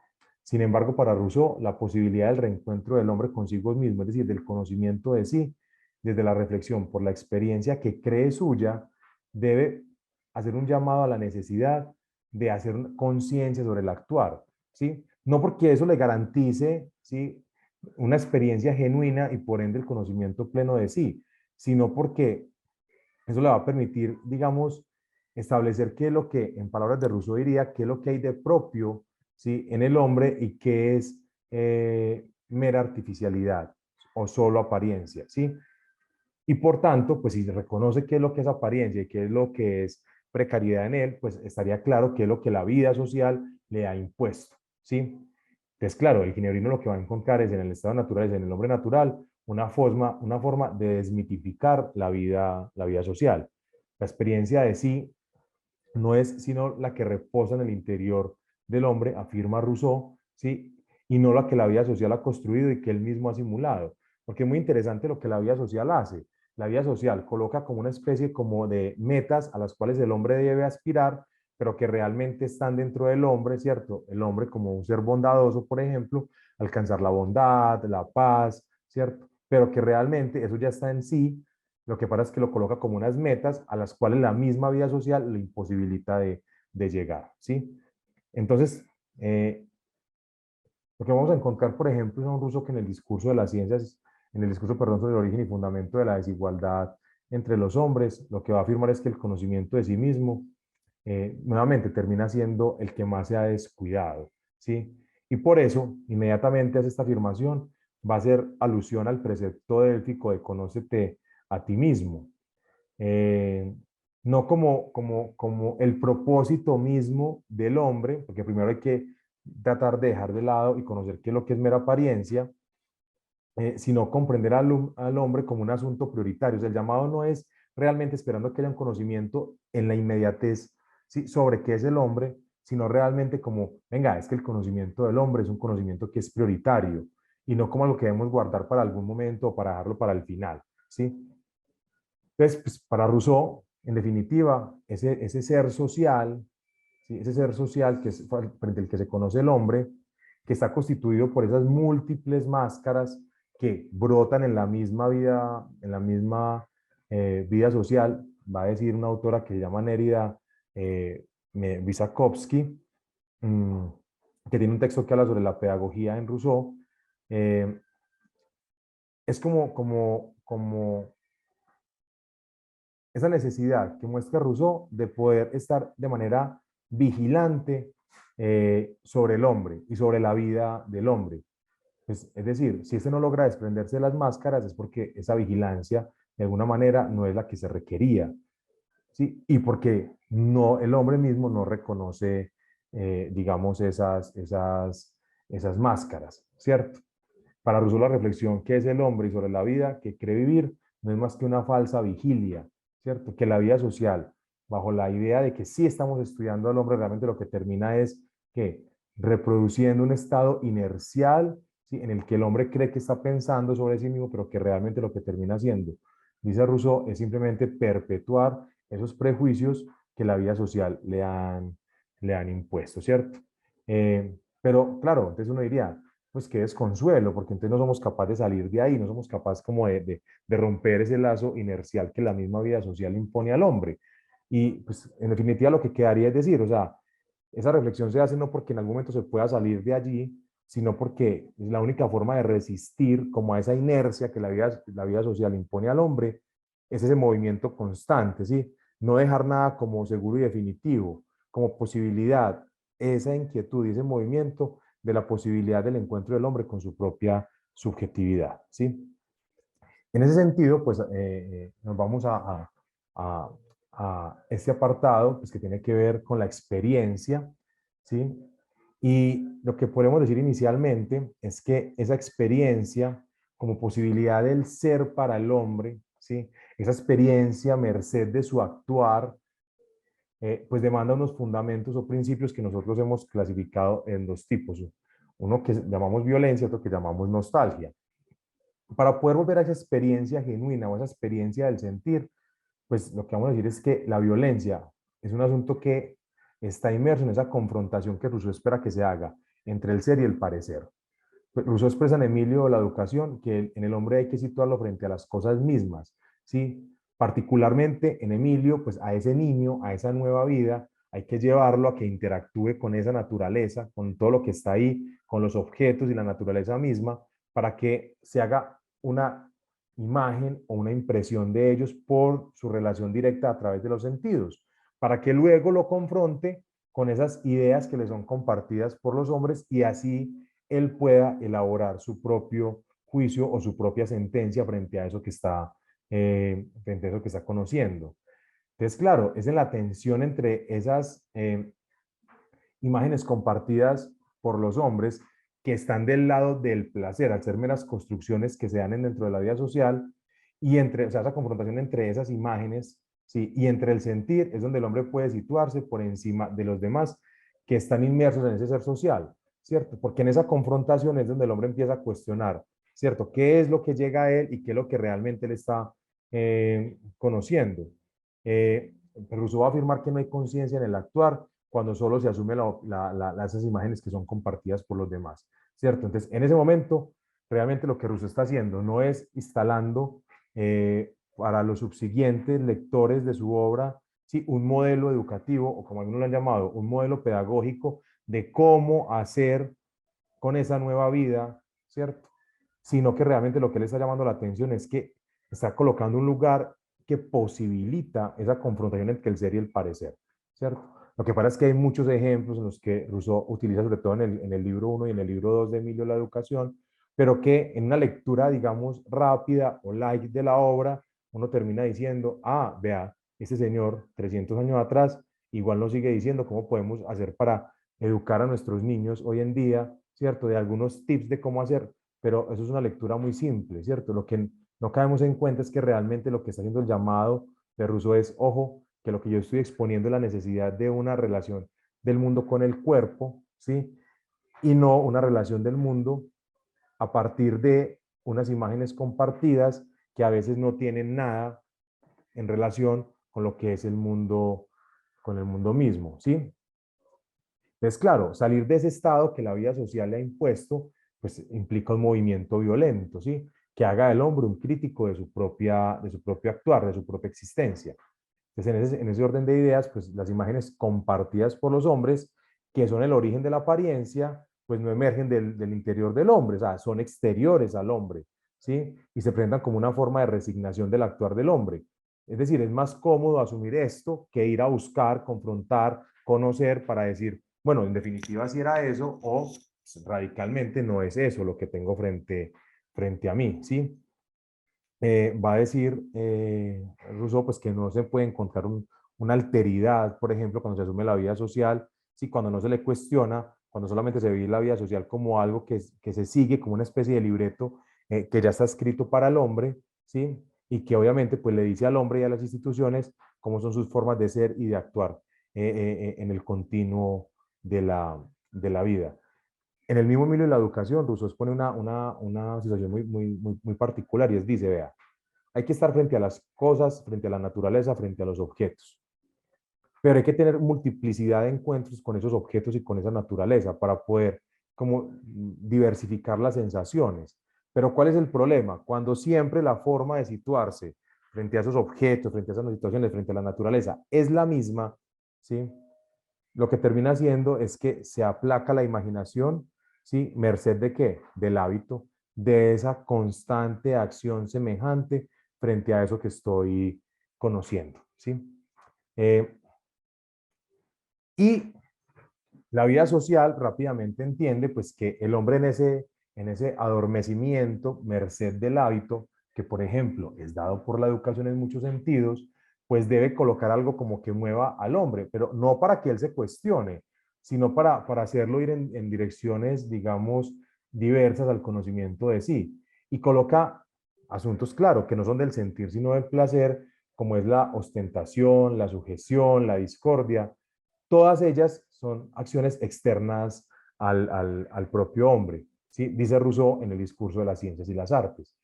Sin embargo, para Rousseau, la posibilidad del reencuentro del hombre consigo mismo, es decir, del conocimiento de sí, desde la reflexión por la experiencia que cree suya, debe hacer un llamado a la necesidad de hacer conciencia sobre el actuar, ¿sí? No porque eso le garantice, ¿sí? Una experiencia genuina y por ende el conocimiento pleno de sí, sino porque eso le va a permitir, digamos, establecer qué es lo que, en palabras de Rousseau diría, qué es lo que hay de propio, ¿sí? En el hombre y qué es mera artificialidad o solo apariencia, ¿sí? Y por tanto, pues si se reconoce qué es lo que es apariencia y qué es lo que es precariedad en él, pues estaría claro qué es lo que la vida social le ha impuesto, ¿sí? Entonces, claro, el ginebrino lo que va a encontrar es en el estado natural, es en el hombre natural, una forma de desmitificar la vida social. La experiencia de sí no es sino la que reposa en el interior del hombre, afirma Rousseau, ¿sí? Y no la que la vida social ha construido y que él mismo ha simulado. Porque es muy interesante lo que la vida social hace. La vida social coloca como una especie como de metas a las cuales el hombre debe aspirar, pero que realmente están dentro del hombre, ¿cierto? El hombre como un ser bondadoso, por ejemplo, alcanzar la bondad, la paz, ¿cierto? Pero que realmente eso ya está en sí. Lo que pasa es que lo coloca como unas metas a las cuales la misma vida social le imposibilita de llegar, ¿sí? Entonces, lo que vamos a encontrar, por ejemplo, es un Rousseau que en el discurso de las ciencias, en el discurso, perdón, sobre el origen y fundamento de la desigualdad entre los hombres, lo que va a afirmar es que el conocimiento de sí mismo, nuevamente, termina siendo el que más se ha descuidado, ¿sí? Y por eso, inmediatamente hace esta afirmación, va a hacer alusión al precepto élfico de conócete a ti mismo, eh, no como el propósito mismo del hombre, porque primero hay que tratar de dejar de lado y conocer qué es lo que es mera apariencia, sino comprender al hombre como un asunto prioritario. O sea, el llamado no es realmente esperando que haya un conocimiento en la inmediatez, ¿sí? Sobre qué es el hombre, sino realmente como, venga, es que el conocimiento del hombre es un conocimiento que es prioritario y no como algo que debemos guardar para algún momento o para dejarlo para el final, ¿sí? Entonces, pues, para Rousseau, en definitiva, ese ser social, ¿sí? Ese ser social que es frente al que se conoce el hombre, que está constituido por esas múltiples máscaras que brotan en la misma vida social, va a decir una autora que se llama Nérida Vysakovsky, que tiene un texto que habla sobre la pedagogía en Rousseau, eh, es como esa necesidad que muestra Rousseau de poder estar de manera vigilante sobre el hombre y sobre la vida del hombre. Pues, es decir, si este no logra desprenderse de las máscaras es porque esa vigilancia de alguna manera no es la que se requería, ¿sí? Y porque no, el hombre mismo no reconoce, digamos, esas máscaras, ¿cierto? Para Rousseau la reflexión, ¿qué es el hombre y sobre la vida que cree vivir? No es más que una falsa vigilia, ¿cierto? Que la vida social, bajo la idea de que sí estamos estudiando al hombre, realmente lo que termina es que reproduciendo un estado inercial, ¿sí? En el que el hombre cree que está pensando sobre sí mismo, pero que realmente lo que termina haciendo, dice Rousseau, es simplemente perpetuar esos prejuicios que la vida social le han impuesto, ¿cierto? Pero claro, entonces uno diría, pues qué desconsuelo, porque entonces no somos capaces de salir de ahí, no somos capaces como de romper ese lazo inercial que la misma vida social impone al hombre. Y pues en definitiva lo que quedaría es decir, o sea, esa reflexión se hace no porque en algún momento se pueda salir de allí, sino porque la única forma de resistir como a esa inercia que la vida social impone al hombre es ese movimiento constante, ¿sí? No dejar nada como seguro y definitivo, como posibilidad, esa inquietud y ese movimiento de la posibilidad del encuentro del hombre con su propia subjetividad, ¿sí? En ese sentido, pues nos vamos a, este apartado pues, que tiene que ver con la experiencia, ¿sí? Y lo que podemos decir inicialmente es que esa experiencia como posibilidad del ser para el hombre, ¿sí? Esa experiencia merced de su actuar, pues demanda unos fundamentos o principios que nosotros hemos clasificado en dos tipos. Uno que llamamos violencia, otro que llamamos nostalgia. Para poder volver a esa experiencia genuina o esa experiencia del sentir, pues lo que vamos a decir es que la violencia es un asunto que está inmerso en esa confrontación que Rousseau espera que se haga entre el ser y el parecer. Pues Rousseau expresa en Emilio la educación que en el hombre hay que situarlo frente a las cosas mismas, ¿sí? Particularmente en Emilio, pues a ese niño, a esa nueva vida, hay que llevarlo a que interactúe con esa naturaleza, con todo lo que está ahí, con los objetos y la naturaleza misma, para que se haga una imagen o una impresión de ellos por su relación directa a través de los sentidos, para que luego lo confronte con esas ideas que le son compartidas por los hombres y así él pueda elaborar su propio juicio o su propia sentencia frente a eso que está, frente a eso que está conociendo. Entonces, claro, es en la tensión entre esas imágenes compartidas por los hombres que están del lado del placer, al ser meras construcciones que se dan dentro de la vida social, y entre, o sea, esa confrontación entre esas imágenes, ¿sí? Y entre el sentir, es donde el hombre puede situarse por encima de los demás que están inmersos en ese ser social, ¿cierto? Porque en esa confrontación es donde el hombre empieza a cuestionar, ¿cierto? ¿Qué es lo que llega a él y qué es lo que realmente él está conociendo? Rousseau va a afirmar que no hay conciencia en el actuar, cuando solo se asume esas imágenes que son compartidas por los demás, ¿cierto? Entonces, en ese momento, realmente lo que Rousseau está haciendo no es instalando para los subsiguientes lectores de su obra, ¿sí? Un modelo educativo, o como algunos lo han llamado, un modelo pedagógico de cómo hacer con esa nueva vida, ¿cierto? Sino que realmente lo que le está llamando la atención es que está colocando un lugar que posibilita esa confrontación entre el ser y el parecer, ¿cierto? Lo que pasa es que hay muchos ejemplos en los que Rousseau utiliza, sobre todo en el libro 1 y en el libro 2 de Emilio, la educación, pero que en una lectura, digamos, rápida o light de la obra, uno termina diciendo, ah, vea, este señor 300 años atrás igual nos sigue diciendo cómo podemos hacer para educar a nuestros niños hoy en día, ¿cierto? De algunos tips de cómo hacer, pero eso es una lectura muy simple, ¿cierto? Lo que no caemos en cuenta es que realmente lo que está haciendo el llamado de Rousseau es, ojo, que lo que yo estoy exponiendo es la necesidad de una relación del mundo con el cuerpo, ¿sí? Y no una relación del mundo a partir de unas imágenes compartidas que a veces no tienen nada en relación con lo que es el mundo, con el mundo mismo, ¿sí? Entonces, claro, salir de ese estado que la vida social le ha impuesto, pues implica un movimiento violento, ¿sí? Que haga del hombre un crítico de su propio actuar, de su propia existencia. Entonces, en ese orden de ideas, pues las imágenes compartidas por los hombres, que son el origen de la apariencia, pues no emergen del interior del hombre, o sea, son exteriores al hombre, ¿sí? Y se presentan como una forma de resignación del actuar del hombre. Es decir, es más cómodo asumir esto que ir a buscar, confrontar, conocer para decir, bueno, en definitiva si era eso o radicalmente no es eso lo que tengo frente a mí, ¿sí? Va a decir Rousseau pues que no se puede encontrar una alteridad, por ejemplo, cuando se asume la vida social, ¿sí? Cuando no se le cuestiona, cuando solamente se vive la vida social como algo que se sigue, como una especie de libreto que ya está escrito para el hombre, ¿sí? Y que obviamente pues le dice al hombre y a las instituciones cómo son sus formas de ser y de actuar en el continuo de la vida. En el mismo Emilio de la educación, Rousseau expone una situación muy particular y es, dice, vea, hay que estar frente a las cosas, frente a la naturaleza, frente a los objetos. Pero hay que tener multiplicidad de encuentros con esos objetos y con esa naturaleza para poder como diversificar las sensaciones. Pero ¿cuál es el problema? Cuando siempre la forma de situarse frente a esos objetos, frente a esas situaciones, frente a la naturaleza, es la misma, ¿sí? Lo que termina haciendo es que se aplaca la imaginación, ¿sí? ¿Merced de qué? Del hábito, de esa constante acción semejante frente a eso que estoy conociendo, ¿sí? Eh, y la vida social rápidamente entiende pues que el hombre en ese adormecimiento, merced del hábito, que por ejemplo es dado por la educación en muchos sentidos, pues debe colocar algo como que mueva al hombre, pero no para que él se cuestione, sino para hacerlo ir en direcciones, digamos, diversas al conocimiento de sí. Y coloca asuntos, claro, que no son del sentir, sino del placer, como es la ostentación, la sujeción, la discordia. Todas ellas son acciones externas al propio hombre, ¿sí? Dice Rousseau en el discurso de las ciencias y las artes.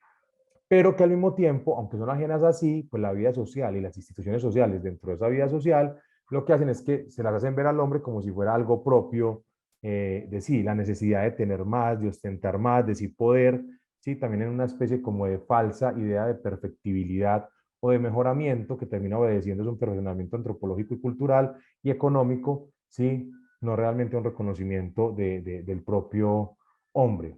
Pero que al mismo tiempo, aunque son ajenas a sí, pues la vida social y las instituciones sociales dentro de esa vida social, lo que hacen es que se las hacen ver al hombre como si fuera algo propio de sí, la necesidad de tener más, de ostentar más, de sí poder, ¿sí? También en una especie como de falsa idea de perfectibilidad o de mejoramiento que termina obedeciendo a un perfeccionamiento antropológico y cultural y económico, ¿sí? No realmente un reconocimiento del propio hombre.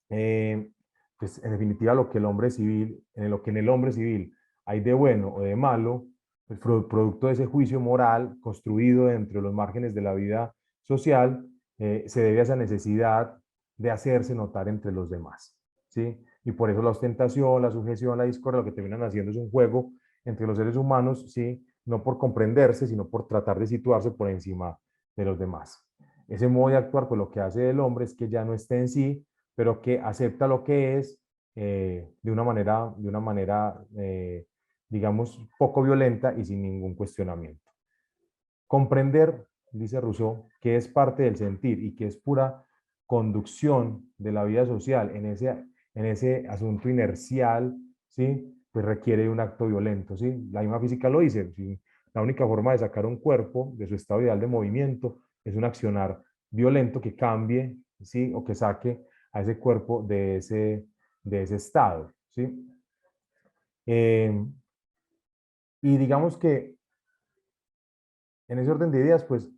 Eh, pues en definitiva lo que el hombre civil, en lo que en el hombre civil hay de bueno o de malo, pues producto de ese juicio moral construido dentro de los márgenes de la vida social, se debe a esa necesidad de hacerse notar entre los demás, ¿sí? Y por eso la ostentación, la sujeción, la discordia, lo que terminan haciendo es un juego entre los seres humanos, ¿sí? No por comprenderse, sino por tratar de situarse por encima de los demás. Ese modo de actuar, pues lo que hace el hombre es que ya no esté en sí, pero que acepta lo que es de una manera digamos, poco violenta y sin ningún cuestionamiento. Comprender, dice Rousseau, que es parte del sentir y que es pura conducción de la vida social en ese asunto inercial, ¿sí? Pues requiere un acto violento, ¿sí? La misma física lo dice, ¿sí? La única forma de sacar un cuerpo de su estado ideal de movimiento es un accionar violento que cambie, ¿sí? O que saque a ese cuerpo de ese estado, ¿sí? Eh, y digamos que en ese orden de ideas, pues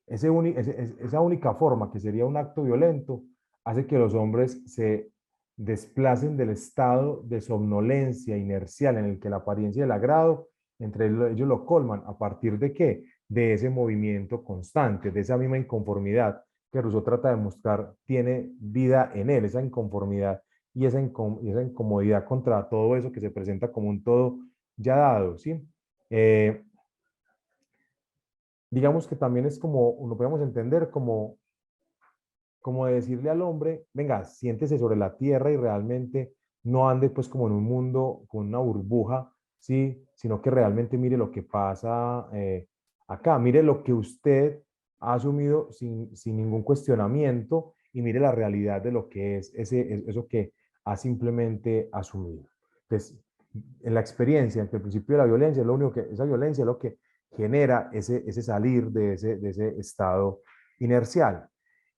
esa única forma, que sería un acto violento, hace que los hombres se desplacen del estado de somnolencia inercial en el que la apariencia y el agrado, entre ellos lo colman, ¿a partir de qué? De ese movimiento constante, de esa misma inconformidad que Rousseau trata de mostrar tiene vida en él, esa inconformidad y esa incomodidad contra todo eso que se presenta como un todo ya dado, ¿sí? Eh, digamos que también es como, lo podemos entender como decirle al hombre, venga, siéntese sobre la tierra y realmente no ande pues como en un mundo con una burbuja, ¿sí? Sino que realmente mire lo que pasa acá, mire lo que usted ha asumido sin ningún cuestionamiento y mire la realidad de lo que es eso que ha simplemente asumido. Entonces, en la experiencia, entre el principio de la violencia, lo único que, esa violencia es lo que genera ese salir de ese estado inercial.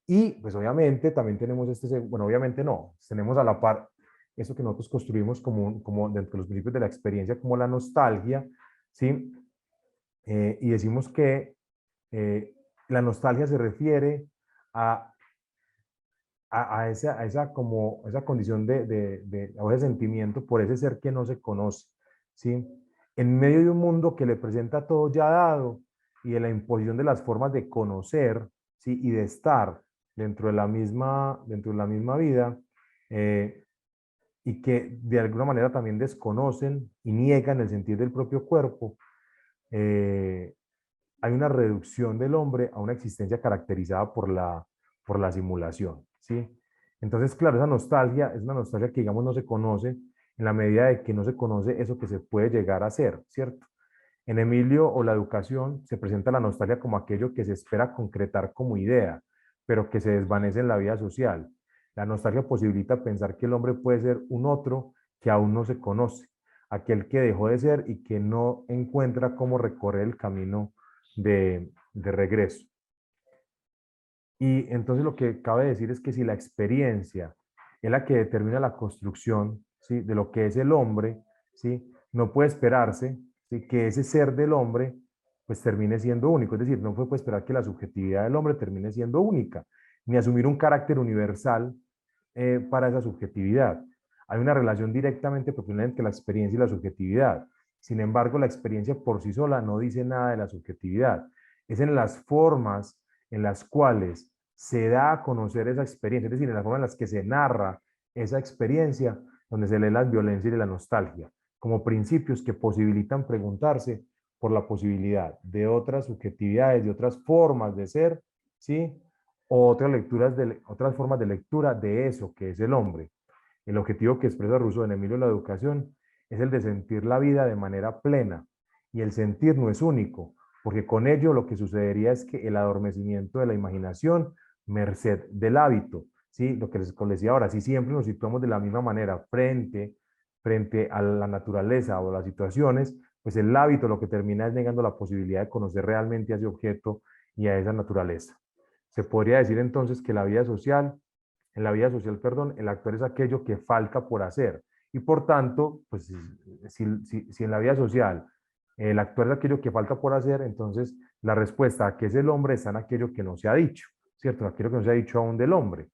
Y pues obviamente también tenemos bueno, obviamente no, tenemos a la par eso que nosotros construimos como dentro de los principios de la experiencia, como la nostalgia, ¿sí? Y decimos que la nostalgia se refiere a, esa condición o ese sentimiento por ese ser que no se conoce, ¿sí? En medio de un mundo que le presenta todo ya dado y de la imposición de las formas de conocer, ¿sí? Y de estar dentro de la misma vida, eh, y que de alguna manera también desconocen y niegan el sentir del propio cuerpo, eh, hay una reducción del hombre a una existencia caracterizada por la simulación, ¿sí? Entonces, claro, esa nostalgia es una nostalgia que, digamos, no se conoce en la medida de que no se conoce eso que se puede llegar a ser, ¿cierto? En Emilio o la educación se presenta la nostalgia como aquello que se espera concretar como idea, pero que se desvanece en la vida social. La nostalgia posibilita pensar que el hombre puede ser un otro que aún no se conoce, aquel que dejó de ser y que no encuentra cómo recorrer el camino de regreso. Y entonces lo que cabe decir es que si la experiencia es la que determina la construcción, ¿sí? De lo que es el hombre, ¿sí? No puede esperarse, ¿sí? Que ese ser del hombre pues termine siendo único. Es decir, no puede esperar que la subjetividad del hombre termine siendo única. ni asumir un carácter universal para esa subjetividad. Hay una relación directamente proporcional entre la experiencia y la subjetividad. Sin embargo, la experiencia por sí sola no dice nada de la subjetividad. Es en las formas en las cuales se da a conocer esa experiencia, es decir, en las formas en las que se narra esa experiencia, donde se lee la violencia y la nostalgia, como principios que posibilitan preguntarse por la posibilidad de otras subjetividades, de otras formas de ser, ¿sí? O otras formas de lectura de eso que es el hombre. El objetivo que expresa Rousseau en Emilio la Educación es el de sentir la vida de manera plena. Y el sentir no es único, porque con ello lo que sucedería es que el adormecimiento de la imaginación, merced del hábito, ¿sí? Lo que les decía ahora, si siempre nos situamos de la misma manera frente a la naturaleza o las situaciones, pues el hábito lo que termina es negando la posibilidad de conocer realmente a ese objeto y a esa naturaleza. Se podría decir entonces que en la vida social, perdón, el actuar es aquello que falta por hacer. Y por tanto, pues si en la vida social el actuar es aquello que falta por hacer, entonces la respuesta a qué es el hombre está en aquello que no se ha dicho, ¿cierto? Aquello que no se ha dicho aún del hombre,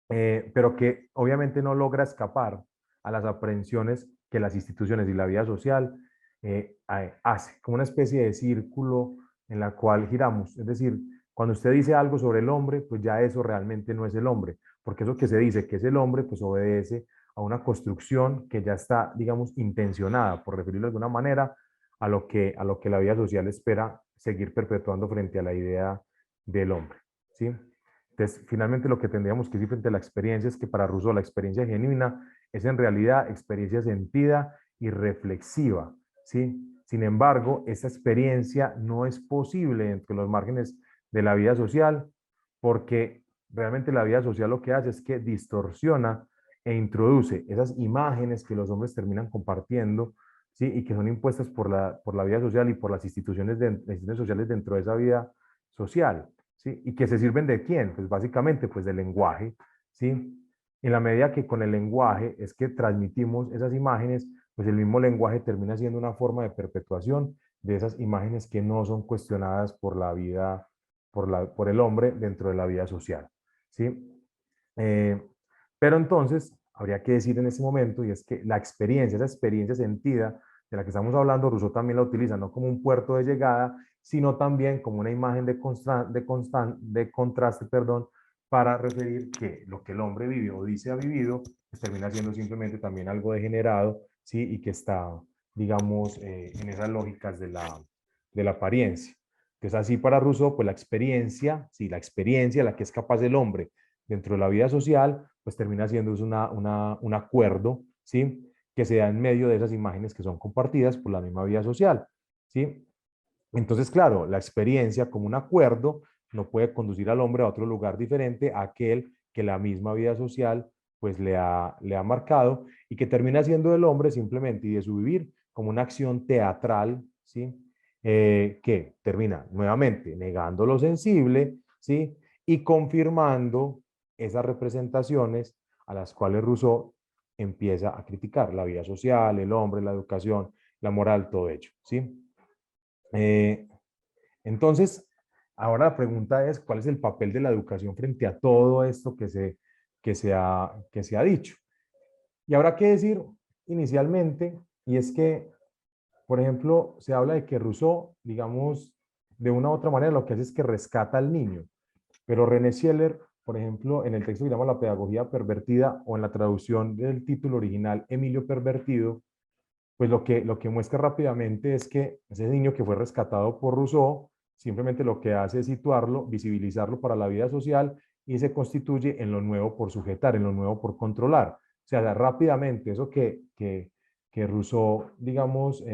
pero que obviamente no logra escapar a las aprehensiones que las instituciones y la vida social hace, como una especie de círculo en la cual giramos. Es decir, cuando usted dice algo sobre el hombre, pues ya eso realmente no es el hombre, porque eso que se dice que es el hombre, pues obedece a una construcción que ya está, digamos, intencionada, por referirlo de alguna manera, a lo que la vida social espera seguir perpetuando frente a la idea del hombre, ¿sí? Entonces, finalmente lo que tendríamos que decir frente a la experiencia es que para Rousseau la experiencia genuina es en realidad experiencia sentida y reflexiva, ¿sí? Sin embargo, esa experiencia no es posible entre los márgenes de la vida social porque realmente la vida social lo que hace es que distorsiona e introduce esas imágenes que los hombres terminan compartiendo, ¿sí? Y que son impuestas por la vida social y por las las instituciones sociales dentro de esa vida social. ¿Sí? ¿Y que se sirven de quién? Pues básicamente pues del lenguaje, ¿sí? En la medida que con el lenguaje es que transmitimos esas imágenes, pues el mismo lenguaje termina siendo una forma de perpetuación de esas imágenes que no son cuestionadas por la vida, por el hombre dentro de la vida social, ¿sí? Eh, pero entonces, habría que decir en ese momento, y es que la experiencia, esa experiencia sentida de la que estamos hablando, Rousseau también la utiliza no como un puerto de llegada, sino también como una imagen de contraste, perdón, para referir que lo que el hombre vive o dice ha vivido, pues termina siendo simplemente también algo degenerado, ¿sí? Y que está, digamos, en esas lógicas de la apariencia. Entonces, así para Rousseau, pues la experiencia, sí, la experiencia, la que es capaz el hombre dentro de la vida social, pues termina siendo un acuerdo, ¿sí? Que se da en medio de esas imágenes que son compartidas por la misma vida social, ¿sí? Entonces, claro, la experiencia como un acuerdo no puede conducir al hombre a otro lugar diferente a aquel que la misma vida social pues le ha marcado y que termina siendo el hombre simplemente y de su vivir como una acción teatral, ¿sí? Que termina nuevamente negando lo sensible, ¿sí? Y confirmando esas representaciones a las cuales Rousseau empieza a criticar la vida social, el hombre, la educación, la moral, todo ello, ¿sí? Eh, entonces, ahora la pregunta es, ¿cuál es el papel de la educación frente a todo esto que se ha dicho? Y habrá que decir inicialmente, y es que, por ejemplo, se habla de que Rousseau, digamos, de una u otra manera lo que hace es que rescata al niño, pero René Scheller, por ejemplo, en el texto que llama La pedagogía pervertida o en la traducción del título original Emilio Pervertido, pues lo que muestra rápidamente es que ese niño que fue rescatado por Rousseau, simplemente lo que hace es situarlo, visibilizarlo para la vida social y se constituye en lo nuevo por sujetar, en lo nuevo por controlar. O sea, rápidamente eso que Rousseau, digamos,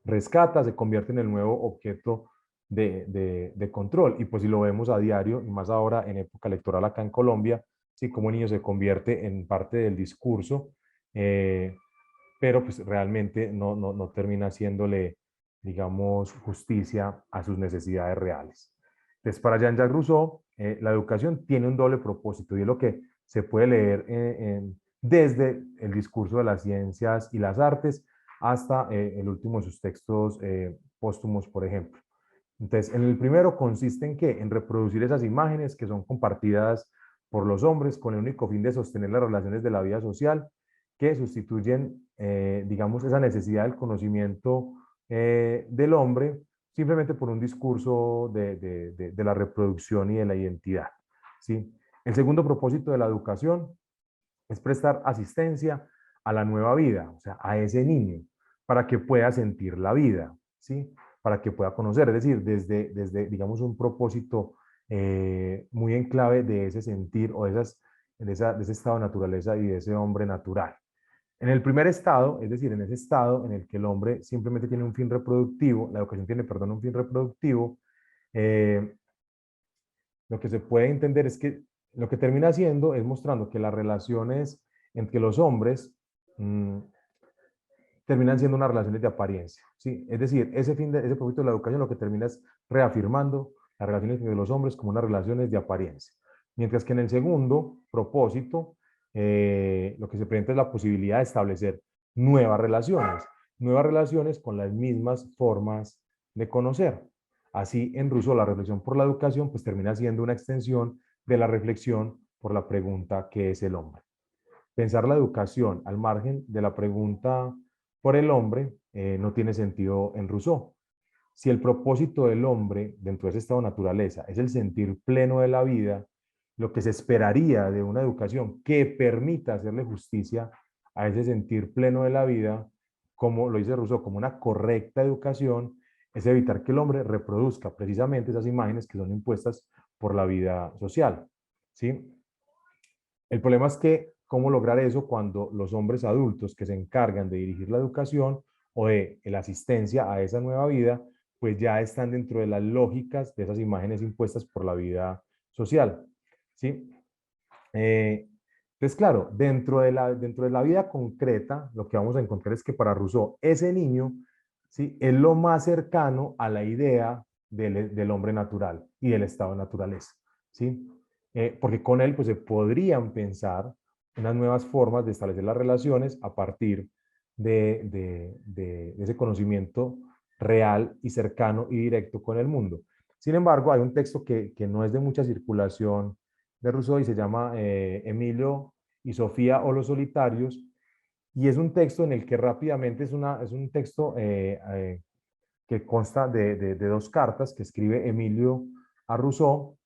rescata, se convierte en el nuevo objeto de control. Y pues si lo vemos a diario, y más ahora en época electoral acá en Colombia, sí, como el niño se convierte en parte del discurso, eh, pero pues realmente no termina haciéndole, digamos, justicia a sus necesidades reales. Entonces, para Jean-Jacques Rousseau, la educación tiene un doble propósito y es lo que se puede leer desde el discurso de las ciencias y las artes hasta el último de sus textos póstumos, por ejemplo. Entonces, en el primero consiste en ¿qué? En reproducir esas imágenes que son compartidas por los hombres con el único fin de sostener las relaciones de la vida social que sustituyen, digamos, esa necesidad del conocimiento del hombre simplemente por un discurso de la reproducción y de la identidad, ¿sí? El segundo propósito de la educación es prestar asistencia a la nueva vida, o sea, a ese niño, para que pueda sentir la vida, ¿sí? Para que pueda conocer, es decir, desde digamos, un propósito muy en clave de ese sentir o de ese estado de naturaleza y de ese hombre natural. En el primer estado, es decir, en ese estado en el que el hombre simplemente tiene un fin reproductivo, la educación tiene, perdón, un fin reproductivo, eh, lo que se puede entender es que lo que termina haciendo es mostrando que las relaciones entre los hombres terminan siendo unas relaciones de apariencia, ¿sí? Es decir, ese propósito de la educación lo que termina es reafirmando las relaciones entre los hombres como unas relaciones de apariencia. Mientras que en el segundo propósito, lo que se presenta es la posibilidad de establecer nuevas relaciones con las mismas formas de conocer. Así, en Rousseau, la reflexión por la educación pues termina siendo una extensión de la reflexión por la pregunta ¿qué es el hombre? Pensar la educación al margen de la pregunta por el hombre no tiene sentido en Rousseau. Si el propósito del hombre dentro de ese estado de naturaleza es el sentir pleno de la vida, lo que se esperaría de una educación que permita hacerle justicia a ese sentir pleno de la vida, como lo dice Rousseau, como una correcta educación, es evitar que el hombre reproduzca precisamente esas imágenes que son impuestas por la vida social, ¿sí? El problema es que cómo lograr eso cuando los hombres adultos que se encargan de dirigir la educación o de la asistencia a esa nueva vida, pues ya están dentro de las lógicas de esas imágenes impuestas por la vida social, ¿sí? Entonces, claro, dentro de la vida concreta, lo que vamos a encontrar es que para Rousseau, ese niño, ¿sí? Es lo más cercano a la idea del hombre natural y del estado de naturaleza, ¿sí? Porque con él pues, se podrían pensar unas nuevas formas de establecer las relaciones a partir de ese conocimiento real y cercano y directo con el mundo. Sin embargo, hay un texto que no es de mucha circulación de Rousseau y se llama Emilio y Sofía o los solitarios, y es un texto en el que rápidamente es un texto que consta de dos cartas que escribe Emilio a Rousseau,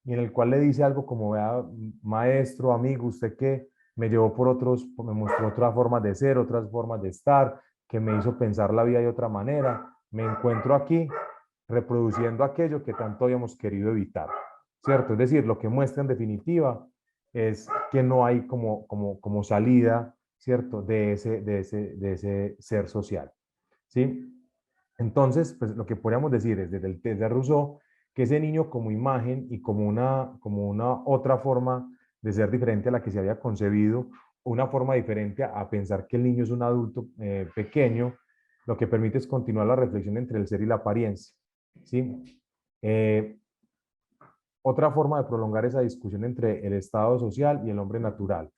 y en el cual le dice algo como, vea, maestro, amigo, usted que me llevó por otros, me mostró otras formas de ser, otras formas de estar, que me hizo pensar la vida de otra manera, me encuentro aquí reproduciendo aquello que tanto habíamos querido evitar, ¿cierto? Es decir, lo que muestra en definitiva es que no hay como salida, ¿cierto? De ese ser social, ¿sí? Entonces, pues lo que podríamos decir es desde el test de Rousseau, que ese niño como imagen y como una otra forma de ser diferente a la que se había concebido, una forma diferente a pensar que el niño es un adulto pequeño, lo que permite es continuar la reflexión entre el ser y la apariencia, ¿sí? Eh, Otra forma de prolongar esa discusión entre el estado social y el hombre natural.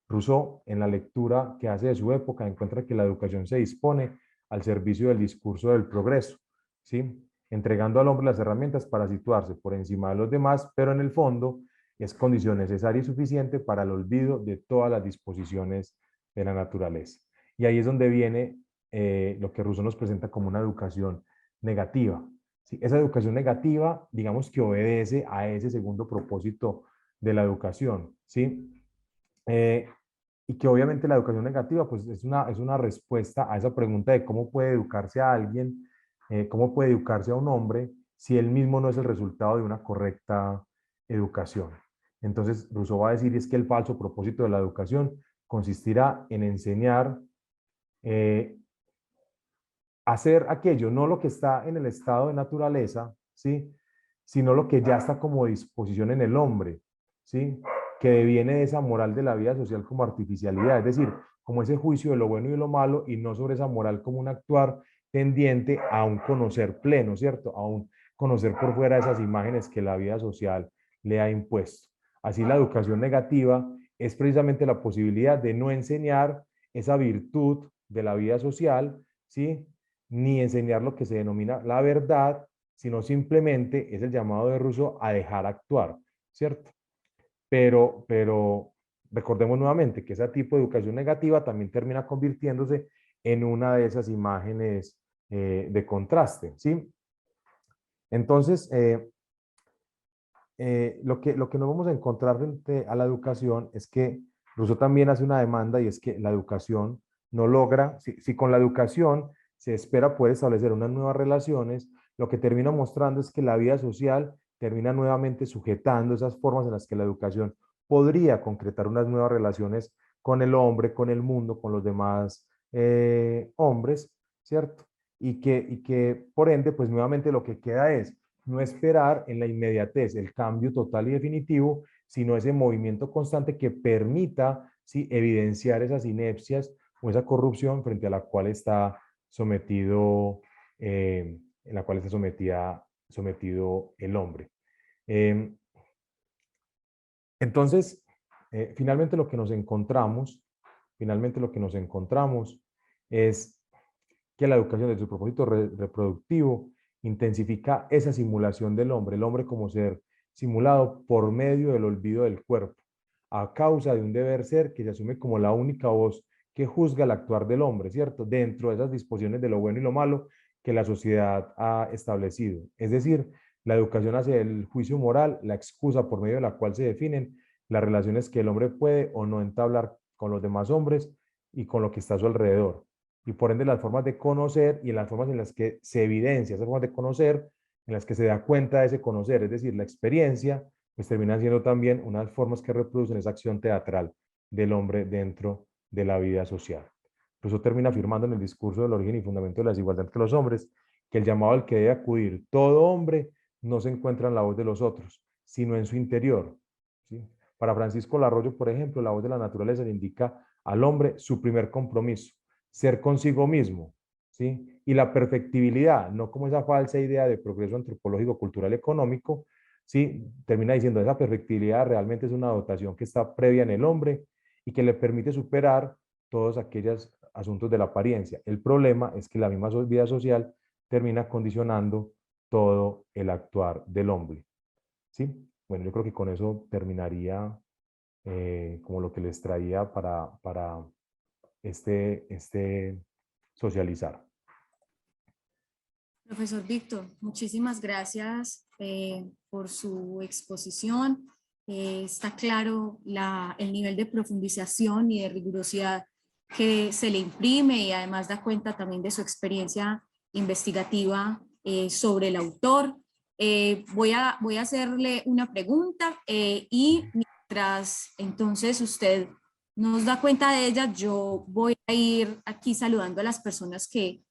Rousseau, en la lectura que hace de su época, encuentra que la educación se dispone al servicio del discurso del progreso, ¿sí? Entregando al hombre las herramientas para situarse por encima de los demás, pero en el fondo es condición necesaria y suficiente para el olvido de todas las disposiciones de la naturaleza. Y ahí es donde viene lo que Rousseau nos presenta como una educación negativa. ¿Sí? Esa educación negativa, digamos que obedece a ese segundo propósito de la educación, ¿sí? Y que obviamente la educación negativa pues es una respuesta a esa pregunta de cómo puede educarse a alguien, cómo puede educarse a un hombre si él mismo no es el resultado de una correcta educación. Entonces Rousseau va a decir es que el falso propósito de la educación consistirá en enseñar a hacer aquello, no lo que está en el estado de naturaleza, ¿sí? Sino lo que ya está como disposición en el hombre, ¿sí? Que deviene de esa moral de la vida social como artificialidad, es decir, como ese juicio de lo bueno y de lo malo y no sobre esa moral como un actuar tendiente a un conocer pleno, ¿cierto? A un conocer por fuera de esas imágenes que la vida social le ha impuesto. Así la educación negativa es precisamente la posibilidad de no enseñar esa virtud de la vida social, ¿sí? Ni enseñar lo que se denomina la verdad, sino simplemente es el llamado de Rousseau a dejar actuar, ¿cierto? Pero recordemos nuevamente que ese tipo de educación negativa también termina convirtiéndose en una de esas imágenes de contraste, ¿sí? Entonces, lo que nos vamos a encontrar frente a la educación es que Rousseau también hace una demanda y es que la educación no logra, si con la educación se espera poder establecer unas nuevas relaciones, lo que termina mostrando es que la vida social termina nuevamente sujetando esas formas en las que la educación podría concretar unas nuevas relaciones con el hombre, con el mundo, con los demás hombres, ¿cierto? Y que por ende, pues nuevamente lo que queda es no esperar en la inmediatez el cambio total y definitivo, sino ese movimiento constante que permita, ¿sí?, evidenciar esas inepcias o esa corrupción frente a la cual está sometido, en la cual está sometido el hombre. Eh, entonces, finalmente lo que nos encontramos es que la educación desde su propósito reproductivo intensifica esa simulación del hombre, el hombre como ser simulado por medio del olvido del cuerpo, a causa de un deber ser que se asume como la única voz que juzga el actuar del hombre, ¿cierto? Dentro de esas disposiciones de lo bueno y lo malo que la sociedad ha establecido. Es decir, la educación hacia el juicio moral, la excusa por medio de la cual se definen las relaciones que el hombre puede o no entablar con los demás hombres y con lo que está a su alrededor. Y por ende las formas de conocer y en las formas en las que se evidencia esas formas de conocer, en las que se da cuenta de ese conocer, es decir, la experiencia, pues terminan siendo también unas formas que reproducen esa acción teatral del hombre dentro de la vida social. Por eso termina afirmando en el discurso del origen y fundamento de la desigualdad entre los hombres, que el llamado al que debe acudir todo hombre no se encuentra en la voz de los otros, sino en su interior, ¿sí? Para Francisco Larroyo, por ejemplo, la voz de la naturaleza le indica al hombre su primer compromiso, ser consigo mismo, ¿sí? Y la perfectibilidad, no como esa falsa idea de progreso antropológico, cultural, económico, ¿sí? Termina diciendo esa perfectibilidad realmente es una dotación que está previa en el hombre y que le permite superar todos aquellos asuntos de la apariencia. El problema es que la misma vida social termina condicionando todo el actuar del hombre, ¿sí? Bueno, yo creo que con eso terminaría como lo que les traía para este socializar. Profesor Víctor, muchísimas gracias por su exposición. Está claro el nivel de profundización y de rigurosidad que se le imprime y además da cuenta también de su experiencia investigativa sobre el autor. Voy a hacerle una pregunta y mientras entonces usted nos da cuenta de ella, yo voy a ir aquí saludando a las personas que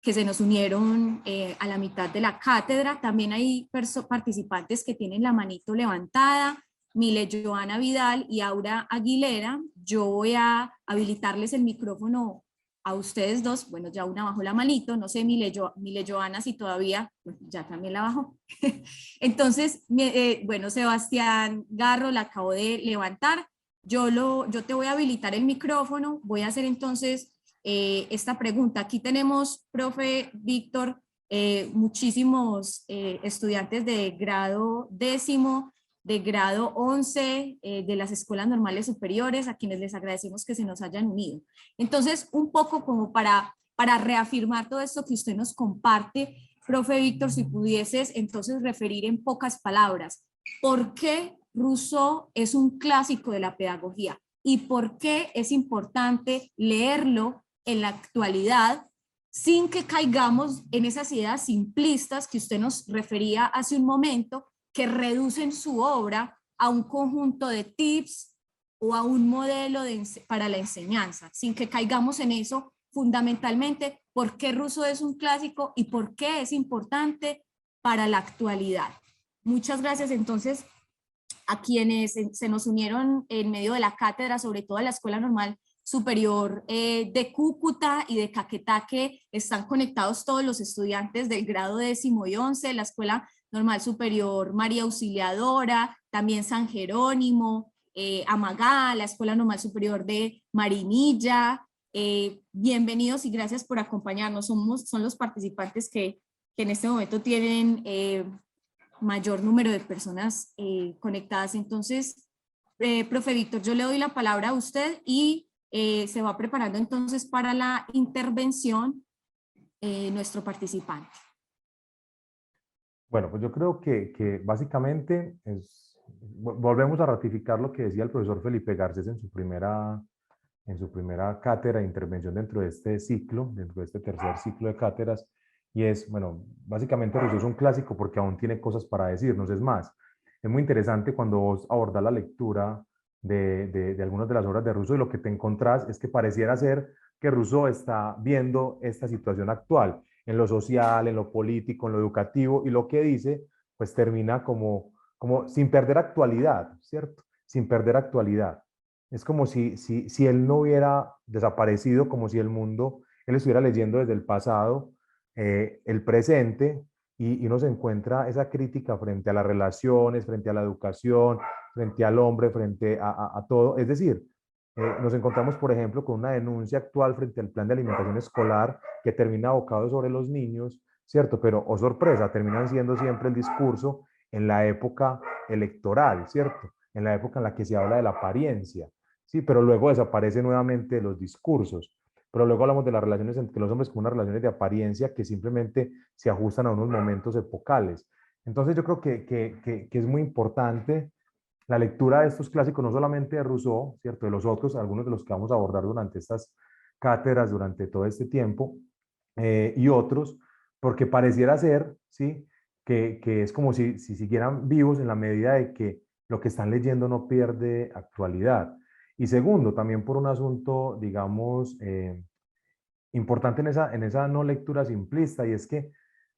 se nos unieron a la mitad de la cátedra. También hay participantes que tienen la manito levantada, Mile Joana Vidal y Aura Aguilera. Yo voy a habilitarles el micrófono a ustedes dos. Bueno, ya una bajó la manito, no sé, Mile Joana si todavía, bueno, ya también la bajó. Entonces, bueno, Sebastián Garro la acabo de levantar. Yo te voy a habilitar el micrófono, voy a hacer entonces esta pregunta. Aquí tenemos, profe Víctor, muchísimos estudiantes de grado 10º, de grado 11, de las escuelas normales superiores, a quienes les agradecemos que se nos hayan unido. Entonces, un poco como para reafirmar todo esto que usted nos comparte, profe Víctor, si pudieses entonces referir en pocas palabras, ¿por qué Rousseau es un clásico de la pedagogía? ¿Y por qué es importante leerlo en la actualidad sin que caigamos en esas ideas simplistas que usted nos refería hace un momento, que reducen su obra a un conjunto de tips o a un modelo para la enseñanza, sin que caigamos en eso? Fundamentalmente, ¿por qué Rousseau es un clásico y por qué es importante para la actualidad? Muchas gracias entonces a quienes se nos unieron en medio de la cátedra, sobre todo a la Escuela Normal Superior de Cúcuta y de Caquetá, que están conectados todos los estudiantes del grado 10º y 11, la Escuela Normal Superior María Auxiliadora, también San Jerónimo, Amagá, la Escuela Normal Superior de Marinilla. Bienvenidos y gracias por acompañarnos. Son los participantes que que en este momento tienen mayor número de personas conectadas. Entonces, profe Víctor, yo le doy la palabra a usted y se va preparando entonces para la intervención nuestro participante. Bueno, pues yo creo que básicamente volvemos a ratificar lo que decía el profesor Felipe Garcés en su primera cátedra de intervención dentro de este ciclo, dentro de este tercer ciclo de cátedras, y es, bueno, básicamente Rousseau es un clásico porque aún tiene cosas para decirnos. Es más, es muy interesante cuando vos abordás la lectura de algunas de las obras de Rousseau y lo que te encontrás es que pareciera ser que Rousseau está viendo esta situación actual en lo social, en lo político, en lo educativo, y lo que dice, pues termina como sin perder actualidad, ¿cierto? Sin perder actualidad. Es como si él no hubiera desaparecido, como si el mundo, él estuviera leyendo desde el pasado, el presente, y uno se encuentra esa crítica frente a las relaciones, frente a la educación, frente al hombre, frente a todo. Es decir, nos encontramos, por ejemplo, con una denuncia actual frente al plan de alimentación escolar que termina abocado sobre los niños, ¿cierto? Pero, oh sorpresa, terminan siendo siempre el discurso en la época electoral, ¿cierto? En la época en la que se habla de la apariencia, ¿sí? Pero luego desaparecen nuevamente los discursos. Pero luego hablamos de las relaciones entre los hombres como unas relaciones de apariencia que simplemente se ajustan a unos momentos epocales. Entonces yo creo que es muy importante la lectura de estos clásicos, no solamente de Rousseau, ¿cierto? De los otros, algunos de los que vamos a abordar durante estas cátedras, durante todo este tiempo, y otros, porque pareciera ser, ¿sí? Que es como si siguieran vivos en la medida de que lo que están leyendo no pierde actualidad. Y segundo, también por un asunto, digamos, importante en esa no lectura simplista, y es que,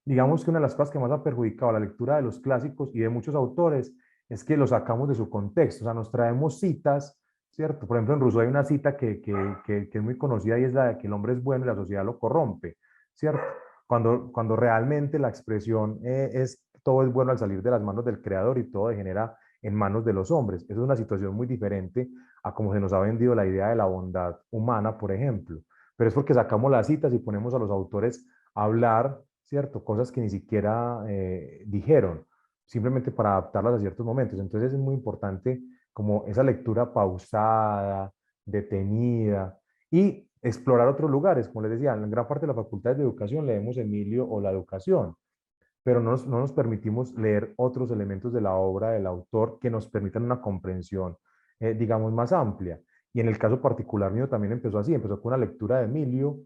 digamos que una de las cosas que más ha perjudicado la lectura de los clásicos y de muchos autores es que los sacamos de su contexto, o sea, nos traemos citas, ¿cierto? Por ejemplo, en Rousseau hay una cita que es muy conocida y es la de que el hombre es bueno y la sociedad lo corrompe, ¿cierto? Cuando realmente la expresión es todo es bueno al salir de las manos del creador y todo degenera en manos de los hombres. Esa es una situación muy diferente a como se nos ha vendido la idea de la bondad humana, por ejemplo. Pero es porque sacamos las citas y ponemos a los autores a hablar, ¿cierto? Cosas que ni siquiera dijeron, simplemente para adaptarlas a ciertos momentos. Entonces es muy importante como esa lectura pausada, detenida y explorar otros lugares. Como les decía, en gran parte de la facultad de educación leemos Emilio o la educación, pero no nos permitimos leer otros elementos de la obra del autor que nos permitan una comprensión, digamos, más amplia. Y en el caso particular mío también empezó así, empezó con una lectura de Emilio,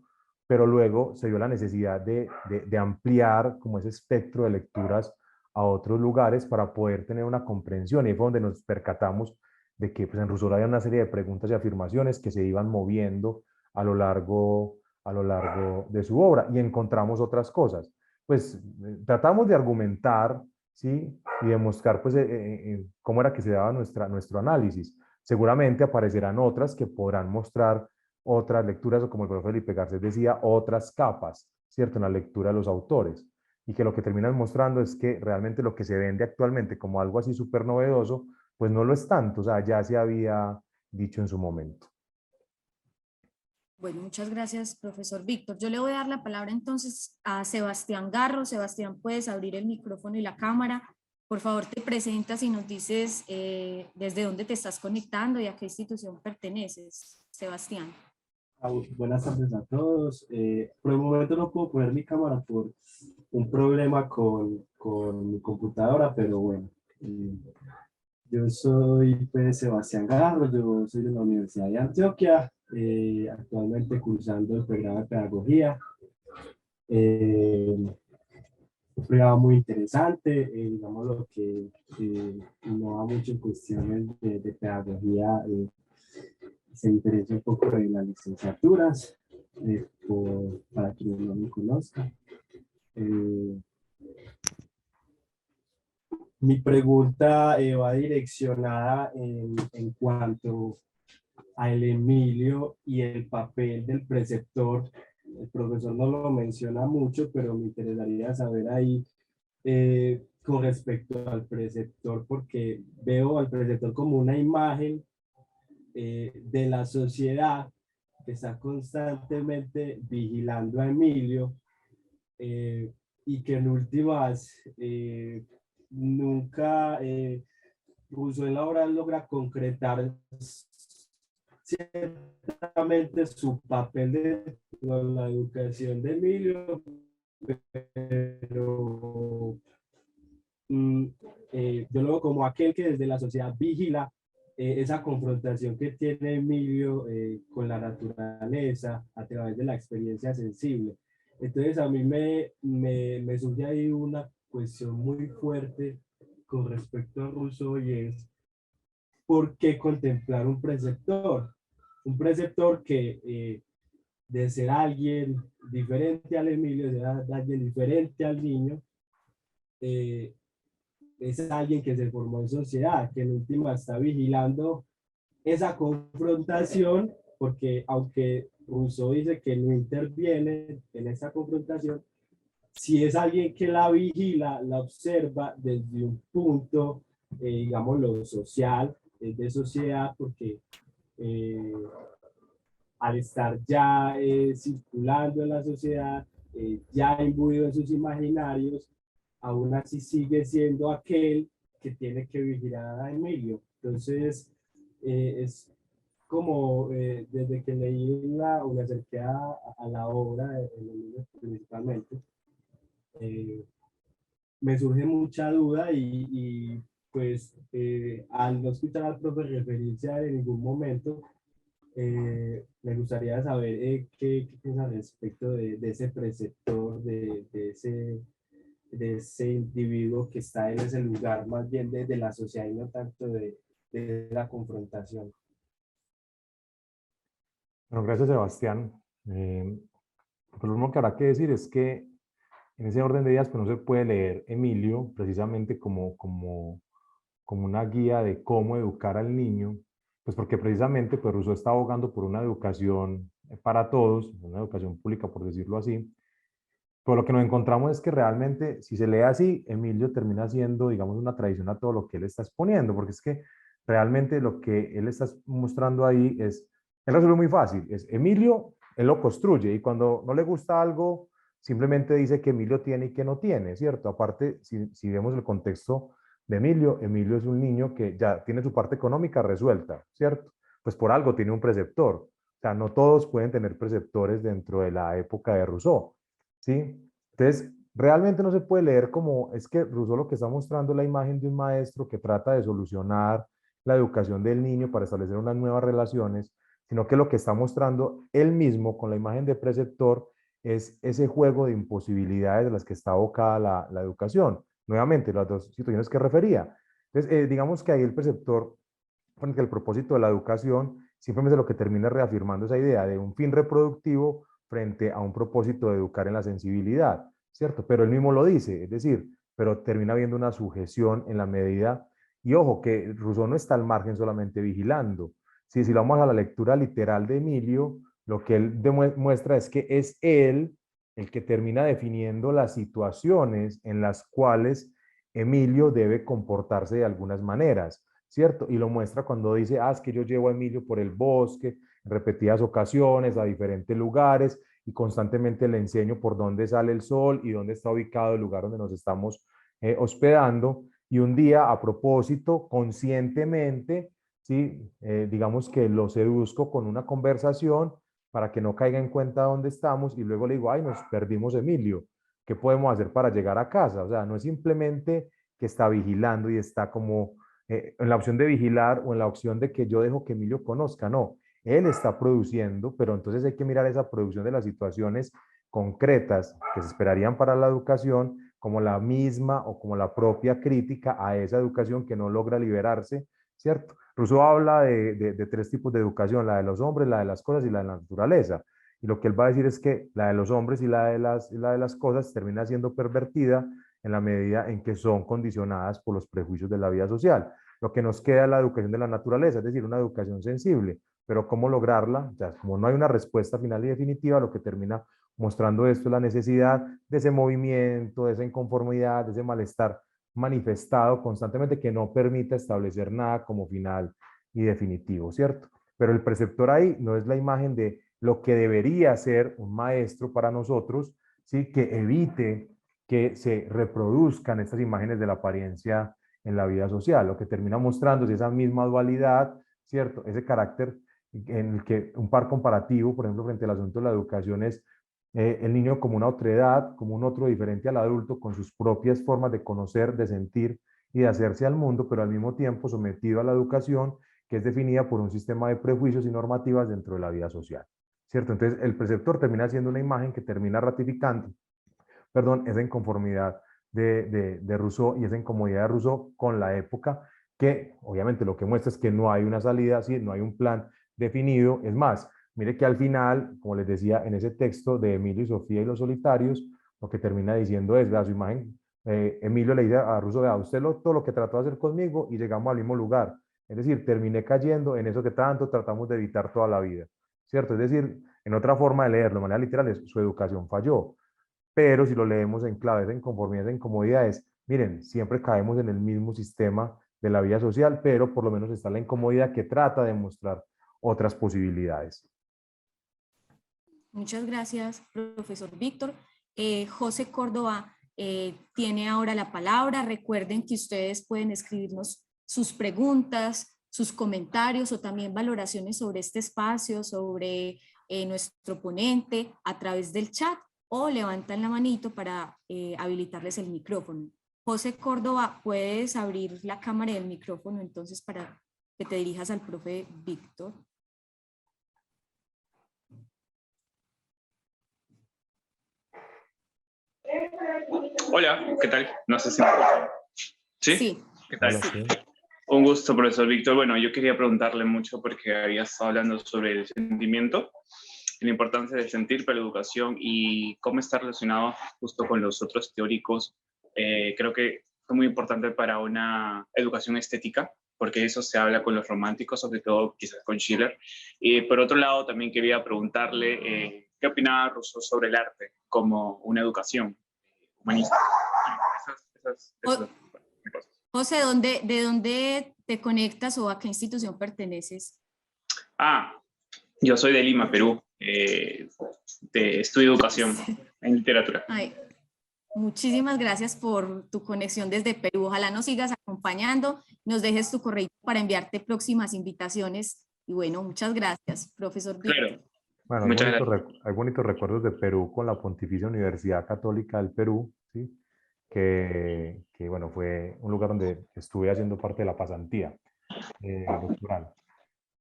pero luego se dio la necesidad de ampliar como ese espectro de lecturas a otros lugares para poder tener una comprensión. Y fue donde nos percatamos de que pues, en Rousseau había una serie de preguntas y afirmaciones que se iban moviendo a lo largo de su obra y encontramos otras cosas. Pues tratamos de argumentar, ¿sí? Y demostrar pues, cómo era que se daba nuestro análisis. Seguramente aparecerán otras que podrán mostrar otras lecturas, o como el profesor Felipe Garcés decía, otras capas, ¿cierto? En la lectura de los autores. Y que lo que terminan mostrando es que realmente lo que se vende actualmente como algo así súper novedoso, pues no lo es tanto, o sea, ya se había dicho en su momento. Bueno, muchas gracias, profesor Víctor. Yo le voy a dar la palabra entonces a Sebastián Garro. Sebastián, puedes abrir el micrófono y la cámara. Por favor, te presentas y nos dices desde dónde te estás conectando y a qué institución perteneces, Sebastián. Buenas tardes a todos. Por el momento no puedo poner mi cámara por un problema con mi computadora, pero bueno. Yo soy pues, Sebastián Garro, yo soy de la Universidad de Antioquia, actualmente cursando el programa de pedagogía. Un programa muy interesante, digamos lo que innova mucho en cuestiones de pedagogía. Se diferencia un poco de las licenciaturas, para quienes no me conozcan. Mi pregunta va direccionada en cuanto al Emilio y el papel del preceptor. El profesor no lo menciona mucho, pero me interesaría saber ahí con respecto al preceptor, porque veo al preceptor como una imagen de la sociedad que está constantemente vigilando a Emilio, y que en últimas nunca Rousseau en la obra logra concretar ciertamente su papel de la educación de Emilio, pero yo lo veo como aquel que desde la sociedad vigila esa confrontación que tiene Emilio con la naturaleza a través de la experiencia sensible. Entonces a mí me surge ahí una cuestión muy fuerte con respecto a Rousseau y es ¿por qué contemplar un preceptor? Un preceptor que de ser alguien diferente al Emilio, de alguien diferente al niño, eh, es alguien que se formó en sociedad, que en última está vigilando esa confrontación, porque aunque Rousseau dice que no interviene en esa confrontación, si es alguien que la vigila, la observa desde un punto, digamos, lo social, de sociedad, porque eh, al estar ya circulando en la sociedad, ya imbuido en sus imaginarios, aún así sigue siendo aquel que tiene que vigilar a Emilio. Entonces, es como desde que leí o me acerqué a la obra, en el libro principalmente, me surge mucha duda y pues al no escuchar al profe referirse a él en ningún momento, me gustaría saber qué piensa respecto de ese preceptor, de ese individuo que está en ese lugar, más bien de la sociedad y no tanto de la confrontación. Bueno, gracias, Sebastián. Lo primero que habrá que decir es que en ese orden de ideas pues no se puede leer Emilio precisamente como una guía de cómo educar al niño, pues porque precisamente pues Rousseau está abogando por una educación para todos, una educación pública por decirlo así, pero lo que nos encontramos es que realmente si se lee así, Emilio termina siendo, digamos, una tradición a todo lo que él está exponiendo, porque es que realmente lo que él está mostrando ahí es, él resuelve muy fácil, es Emilio, él lo construye y cuando no le gusta algo, simplemente dice que Emilio tiene y que no tiene, ¿cierto? Aparte, si vemos el contexto de Emilio, Emilio es un niño que ya tiene su parte económica resuelta, ¿cierto? Pues por algo tiene un preceptor. O sea, no todos pueden tener preceptores dentro de la época de Rousseau, ¿sí? Entonces, realmente no se puede leer como, es que Rousseau lo que está mostrando es la imagen de un maestro que trata de solucionar la educación del niño para establecer unas nuevas relaciones, sino que lo que está mostrando él mismo con la imagen de preceptor es ese juego de imposibilidades de las que está abocada la educación. Nuevamente, las dos situaciones que refería. Entonces, digamos que ahí el preceptor, frente al propósito de la educación, simplemente lo que termina reafirmando esa idea de un fin reproductivo frente a un propósito de educar en la sensibilidad, ¿cierto? Pero él mismo lo dice, es decir, pero termina habiendo una sujeción en la medida, y ojo, que Rousseau no está al margen solamente vigilando. Si vamos a la lectura literal de Emilio, lo que él demuestra es que es él el que termina definiendo las situaciones en las cuales Emilio debe comportarse de algunas maneras, ¿cierto? Y lo muestra cuando dice, es que yo llevo a Emilio por el bosque en repetidas ocasiones, a diferentes lugares, y constantemente le enseño por dónde sale el sol y dónde está ubicado el lugar donde nos estamos hospedando. Y un día, a propósito, conscientemente, ¿sí? Digamos que lo seduzco con una conversación para que no caiga en cuenta dónde estamos y luego le digo, ay, nos perdimos Emilio, ¿qué podemos hacer para llegar a casa? O sea, no es simplemente que está vigilando y está como en la opción de vigilar o en la opción de que yo dejo que Emilio conozca, no, él está produciendo, pero entonces hay que mirar esa producción de las situaciones concretas que se esperarían para la educación como la misma o como la propia crítica a esa educación que no logra liberarse, ¿cierto? Rousseau habla de tres tipos de educación, la de los hombres, la de las cosas y la de la naturaleza. Y lo que él va a decir es que la de los hombres y la de las cosas termina siendo pervertida en la medida en que son condicionadas por los prejuicios de la vida social. Lo que nos queda es la educación de la naturaleza, es decir, una educación sensible. Pero ¿cómo lograrla? O sea, como no hay una respuesta final y definitiva, lo que termina mostrando esto es la necesidad de ese movimiento, de esa inconformidad, de ese malestar manifestado constantemente que no permita establecer nada como final y definitivo, ¿cierto? Pero el preceptor ahí no es la imagen de lo que debería ser un maestro para nosotros, ¿sí? Que evite que se reproduzcan estas imágenes de la apariencia en la vida social, lo que termina mostrando es esa misma dualidad, ¿cierto? Ese carácter en el que un par comparativo, por ejemplo, frente al asunto de la educación es el niño como una otredad, como un otro diferente al adulto, con sus propias formas de conocer, de sentir y de hacerse al mundo, pero al mismo tiempo sometido a la educación que es definida por un sistema de prejuicios y normativas dentro de la vida social, ¿cierto? Entonces, el preceptor termina siendo una imagen que termina ratificando, perdón, esa inconformidad de Rousseau y esa incomodidad de Rousseau con la época, que obviamente lo que muestra es que no hay una salida, ¿sí? No hay un plan definido. Es más, mire que al final, como les decía en ese texto de Emilio y Sofía y los solitarios, lo que termina diciendo es, vea su imagen, Emilio le dice a Rousseau, vea, usted todo lo que trató de hacer conmigo y llegamos al mismo lugar. Es decir, terminé cayendo en eso que tanto tratamos de evitar toda la vida, ¿cierto? Es decir, en otra forma de leerlo, de manera literal, es su educación falló. Pero si lo leemos en claves de inconformidades e incomodidades, miren, siempre caemos en el mismo sistema de la vida social, pero por lo menos está la incomodidad que trata de mostrar otras posibilidades. Muchas gracias, profesor Víctor. José Córdoba tiene ahora la palabra. Recuerden que ustedes pueden escribirnos sus preguntas, sus comentarios o también valoraciones sobre este espacio, sobre nuestro ponente a través del chat o levantan la manito para habilitarles el micrófono. José Córdoba, puedes abrir la cámara y el micrófono entonces para que te dirijas al profe Víctor. Hola, ¿qué tal? No sé si me escuchan. ¿Sí? Sí. ¿Qué tal? Hola, sí. Un gusto, profesor Víctor. Bueno, yo quería preguntarle mucho porque había estado hablando sobre el sentimiento, la importancia de sentir para la educación y cómo está relacionado justo con los otros teóricos. Creo que es muy importante para una educación estética, porque eso se habla con los románticos, sobre todo quizás con Schiller. Y por otro lado, también quería preguntarle qué opinaba Rousseau sobre el arte como una educación humanista. Esas cosas. José, ¿de dónde te conectas o a qué institución perteneces? Yo soy de Lima, Perú. Estudio educación en literatura. Ay, muchísimas gracias por tu conexión desde Perú. Ojalá nos sigas acompañando, nos dejes tu correo para enviarte próximas invitaciones. Y bueno, muchas gracias, profesor Víctor. Claro. Bueno, Muchas gracias. hay bonitos recuerdos de Perú con la Pontificia Universidad Católica del Perú, ¿sí? Que bueno, fue un lugar donde estuve haciendo parte de la pasantía doctoral,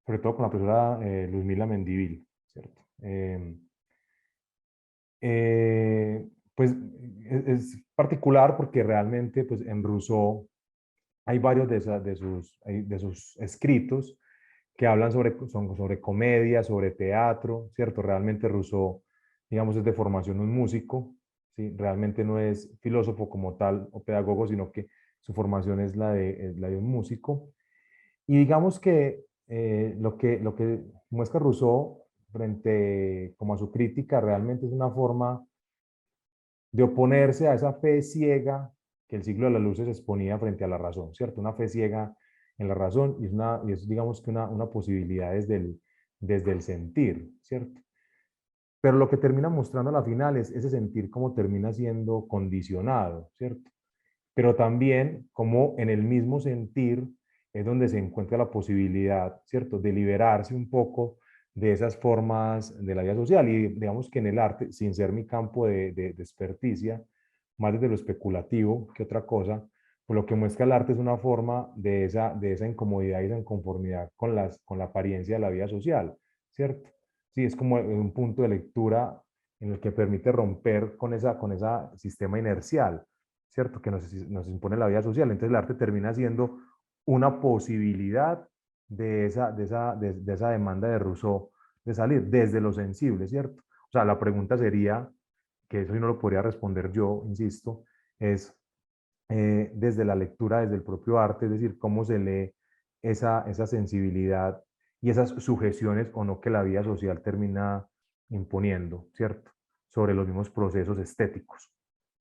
sobre todo con la profesora Luzmila Mendivil, ¿cierto? Pues es particular porque realmente pues, en Rousseau hay varios de sus escritos que hablan sobre comedia, sobre teatro, ¿cierto? Realmente Rousseau, digamos, es de formación un músico, ¿sí? Realmente no es filósofo como tal o pedagogo, sino que su formación es la de un músico. Y digamos que lo que muestra Rousseau frente como a su crítica realmente es una forma de oponerse a esa fe ciega que el siglo de las luces exponía frente a la razón, ¿cierto? Una fe ciega en la razón y es digamos que una posibilidad desde el sentir, ¿cierto? Pero lo que termina mostrando a la final es ese sentir como termina siendo condicionado, ¿cierto? Pero también como en el mismo sentir es donde se encuentra la posibilidad, ¿cierto?, de liberarse un poco de esas formas de la vida social. Y digamos que en el arte, sin ser mi campo de experticia, más desde lo especulativo que otra cosa, pues lo que muestra el arte es una forma de esa incomodidad y esa inconformidad con la apariencia de la vida social, ¿cierto? Sí, es como un punto de lectura en el que permite romper con esa sistema inercial, ¿cierto? Que nos impone la vida social. Entonces el arte termina siendo una posibilidad de esa demanda de Rousseau de salir desde lo sensible, ¿cierto? O sea, la pregunta sería, que eso sí no lo podría responder yo, insisto, es desde la lectura, desde el propio arte, es decir, cómo se lee esa sensibilidad y esas sujeciones o no que la vida social termina imponiendo, ¿cierto? Sobre los mismos procesos estéticos,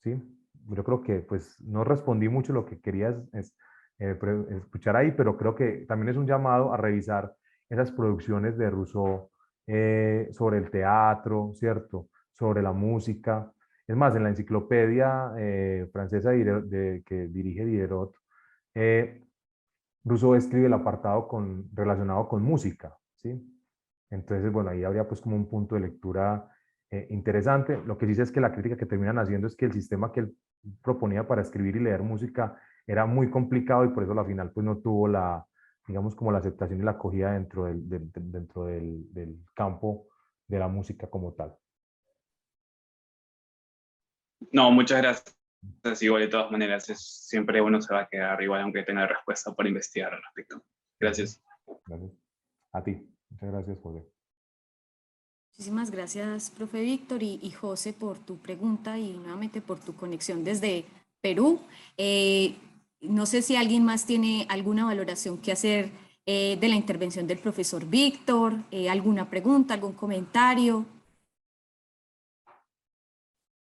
¿sí? Yo creo que pues no respondí mucho lo que querías escuchar ahí, pero creo que también es un llamado a revisar esas producciones de Rousseau sobre el teatro, ¿cierto? Sobre la música, Es más, en la enciclopedia francesa que dirige Diderot, Rousseau escribe el apartado relacionado con música, ¿sí? Entonces, bueno, ahí habría pues como un punto de lectura interesante. Lo que dice es que la crítica que terminan haciendo es que el sistema que él proponía para escribir y leer música era muy complicado y por eso al final pues no tuvo digamos como la aceptación y la acogida dentro del campo de la música como tal. No, muchas gracias. Igual de todas maneras, siempre uno se va a quedar igual aunque tenga respuesta para investigar al respecto. Gracias. Gracias. A ti. Muchas gracias, José. Muchísimas gracias, profe Víctor y José, por tu pregunta y nuevamente por tu conexión desde Perú. No sé si alguien más tiene alguna valoración que hacer de la intervención del profesor Víctor, alguna pregunta, algún comentario.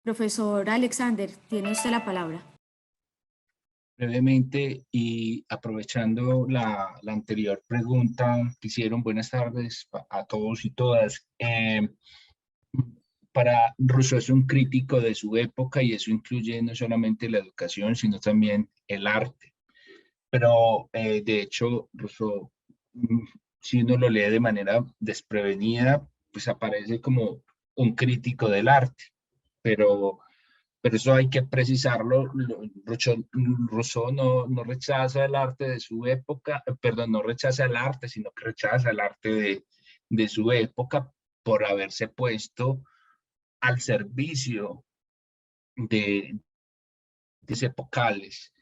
Profesor Alexander, tiene usted la palabra. Brevemente y aprovechando la anterior pregunta que hicieron, buenas tardes a todos y todas. Para Rousseau es un crítico de su época y eso incluye no solamente la educación, sino también el arte. Pero de hecho, Rousseau, si uno lo lee de manera desprevenida, pues aparece como un crítico del arte. Pero eso hay que precisarlo. Rousseau no rechaza el arte de su época, perdón, no rechaza el arte, sino que rechaza el arte de su época por haberse puesto al servicio de epocales.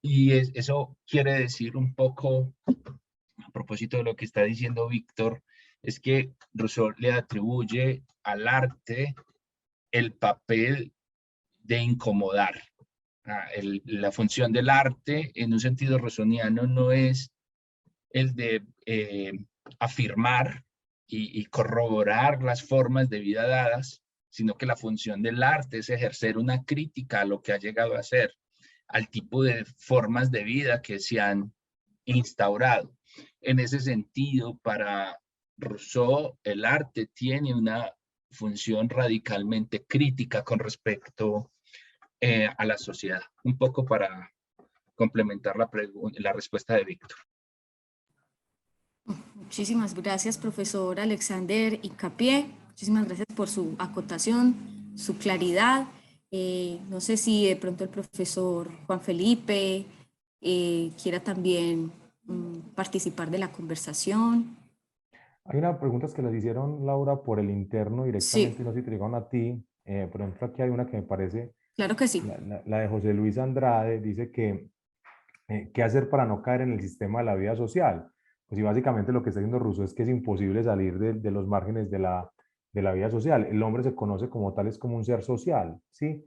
Eso quiere decir un poco, a propósito de lo que está diciendo Víctor, es que Rousseau le atribuye al arte el papel de incomodar. La función del arte, en un sentido rousseauiano, no es el de afirmar y corroborar las formas de vida dadas, sino que la función del arte es ejercer una crítica a lo que ha llegado a ser, al tipo de formas de vida que se han instaurado. En ese sentido, para Rousseau, el arte tiene una función radicalmente crítica con respecto a la sociedad. Un poco para complementar la respuesta de Víctor. Muchísimas gracias, profesor Alexander Hincapié. Muchísimas gracias por su acotación, su claridad. No sé si de pronto el profesor Juan Felipe quiera también participar de la conversación. Hay unas preguntas que les hicieron, Laura, por el interno directamente, Sí. no sé si te llegaron a ti. Por ejemplo, aquí hay una que me parece, Claro que sí. la de José Luis Andrade, dice que ¿qué hacer para no caer en el sistema de la vida social? Pues y básicamente lo que está diciendo Rousseau es que es imposible salir de los márgenes de la vida social. El hombre se conoce como tal, es como un ser social, ¿sí?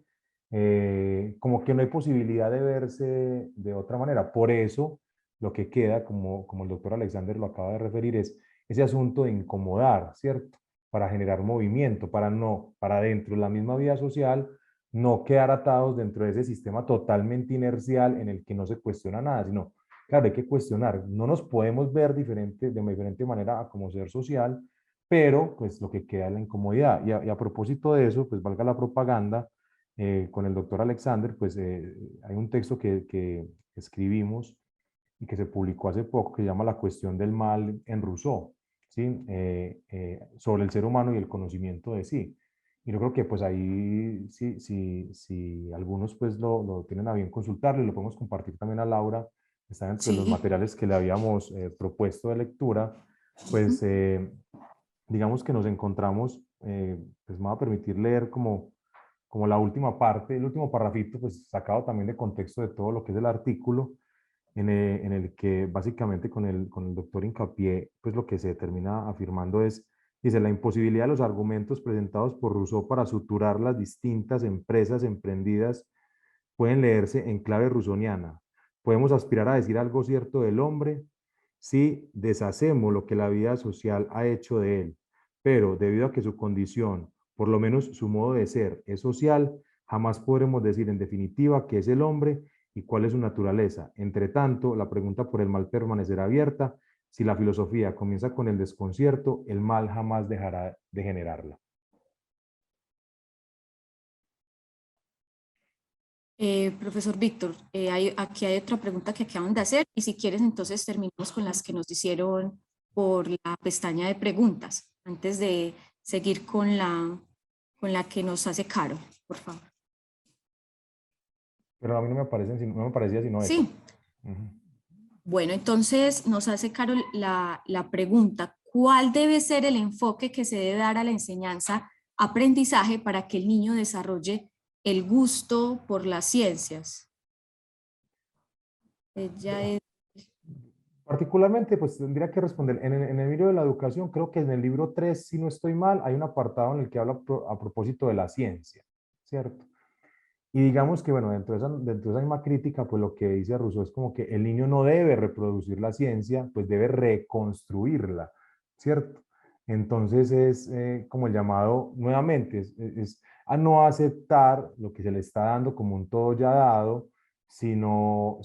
Como que no hay posibilidad de verse de otra manera. Por eso, lo que queda, como el doctor Alexander lo acaba de referir, es ese asunto de incomodar, ¿cierto? Para generar movimiento, para dentro de la misma vida social, no quedar atados dentro de ese sistema totalmente inercial en el que no se cuestiona nada, sino, claro, hay que cuestionar. No nos podemos ver de diferente manera como ser social, pero pues lo que queda es la incomodidad. Y a propósito de eso, pues valga la propaganda, con el doctor Alexander, pues hay un texto que escribimos y que se publicó hace poco que se llama La cuestión del mal en Rousseau, ¿sí? Sobre el ser humano y el conocimiento de sí. Y yo creo que pues ahí, si algunos pues lo tienen a bien consultarlo, lo podemos compartir también a Laura, están entre los Sí. materiales que le habíamos propuesto de lectura, pues digamos que nos encontramos, pues me va a permitir leer como la última parte, el último parrafito, pues sacado también de contexto de todo lo que es el artículo, en el que básicamente con el doctor Hincapié, pues lo que se termina afirmando es, dice, la imposibilidad de los argumentos presentados por Rousseau para suturar las distintas empresas emprendidas pueden leerse en clave rusoniana. Podemos aspirar a decir algo cierto del hombre si deshacemos lo que la vida social ha hecho de él, pero debido a que su condición, por lo menos su modo de ser, es social, jamás podremos decir en definitiva qué es el hombre y cuál es su naturaleza. Entre tanto, la pregunta por el mal permanecerá abierta. Si la filosofía comienza con el desconcierto, el mal jamás dejará de generarla. Profesor Víctor, aquí hay otra pregunta que acaban de hacer y si quieres entonces terminamos con las que nos hicieron por la pestaña de preguntas antes de seguir con la que nos hace Caro, por favor. Pero a mí no me aparecen, no me parecía sino esa. Sí. Ujú. Bueno, entonces nos hace Carol la pregunta, ¿cuál debe ser el enfoque que se debe dar a la enseñanza-aprendizaje para que el niño desarrolle el gusto por las ciencias? Ella es... Particularmente, pues tendría que responder, en el libro de la educación, creo que en el libro 3, si no estoy mal, hay un apartado en el que habla a propósito de la ciencia, ¿cierto? Y digamos que, bueno, dentro de esa misma crítica, pues lo que dice Rousseau es como que el niño no debe reproducir la ciencia, pues debe reconstruirla, ¿cierto? Entonces es como el llamado, nuevamente, es a no aceptar lo que se le está dando como un todo ya dado, sino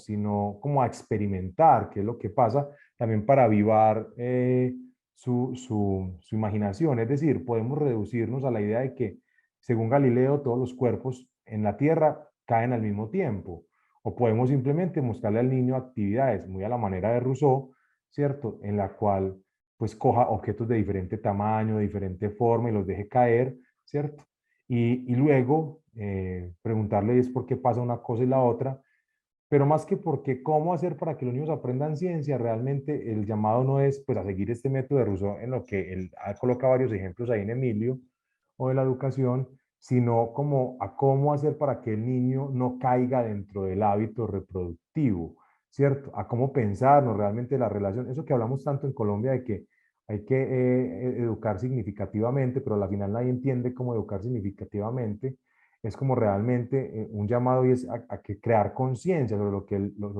como a experimentar qué es lo que pasa, también para avivar su imaginación. Es decir, podemos reducirnos a la idea de que, según Galileo, todos los cuerpos en la Tierra caen al mismo tiempo. O podemos simplemente mostrarle al niño actividades muy a la manera de Rousseau, ¿cierto? En la cual pues coja objetos de diferente tamaño, de diferente forma y los deje caer, ¿cierto? Y luego preguntarle es por qué pasa una cosa y la otra, pero más que porque cómo hacer para que los niños aprendan ciencia, realmente el llamado no es pues a seguir este método de Rousseau en lo que él ha colocado varios ejemplos ahí en Emilio o de la educación, sino como a cómo hacer para que el niño no caiga dentro del hábito reproductivo, ¿cierto? A cómo pensarnos realmente la relación, eso que hablamos tanto en Colombia de que hay que educar significativamente, pero al final nadie entiende cómo educar significativamente, es como realmente un llamado y es a que crear conciencia sobre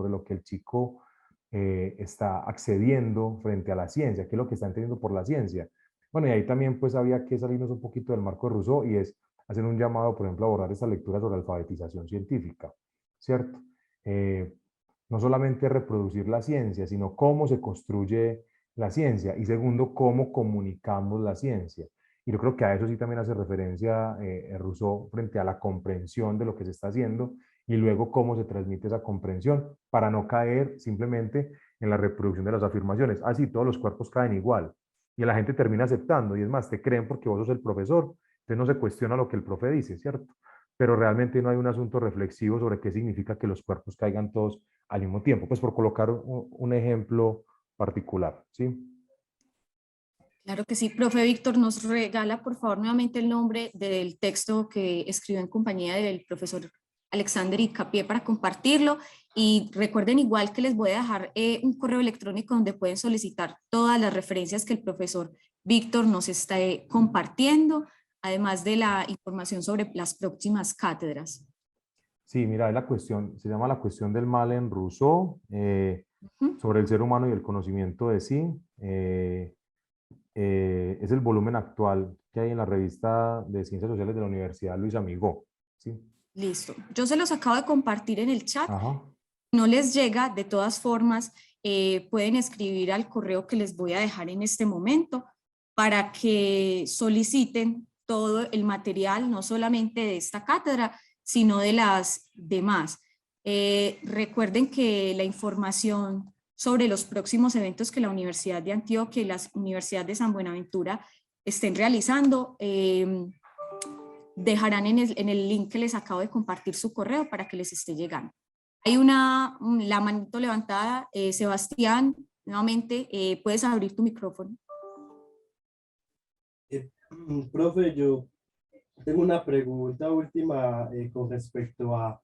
lo que el chico está accediendo frente a la ciencia, qué es lo que está entendiendo por la ciencia. Bueno, y ahí también pues había que salirnos un poquito del marco de Rousseau y es hacer un llamado, por ejemplo, a abordar esta lectura sobre alfabetización científica, ¿cierto? Eh, no solamente reproducir la ciencia, sino cómo se construye la ciencia y segundo, cómo comunicamos la ciencia. Y yo creo que a eso sí también hace referencia Rousseau frente a la comprensión de lo que se está haciendo y luego cómo se transmite esa comprensión para no caer simplemente en la reproducción de las afirmaciones. Ah, sí, todos los cuerpos caen igual. Y la gente termina aceptando. Y es más, te creen porque vos sos el profesor. Entonces no se cuestiona lo que el profe dice, ¿cierto? Pero realmente no hay un asunto reflexivo sobre qué significa que los cuerpos caigan todos al mismo tiempo. Pues por colocar un ejemplo particular, ¿sí? Claro que sí, profe Víctor, nos regala por favor nuevamente el nombre del texto que escribió en compañía del profesor Alexander Icapié para compartirlo y recuerden igual que les voy a dejar un correo electrónico donde pueden solicitar todas las referencias que el profesor Víctor nos está compartiendo, además de la información sobre las próximas cátedras. Sí, mira, es la cuestión, se llama la cuestión del mal en Rousseau, sobre el ser humano y el conocimiento de sí. Es el volumen actual que hay en la revista de Ciencias Sociales de la Universidad Luis Amigó. ¿Sí? Listo. Yo se los acabo de compartir en el chat. Ajá. No les llega, de todas formas, pueden escribir al correo que les voy a dejar en este momento para que soliciten todo el material, no solamente de esta cátedra, sino de las demás. Recuerden que la información sobre los próximos eventos que la Universidad de Antioquia y la Universidad de San Buenaventura estén realizando, dejarán en el link que les acabo de compartir su correo para que les esté llegando. Hay la manito levantada. Sebastián, nuevamente, puedes abrir tu micrófono. Profe, yo tengo una pregunta última con respecto a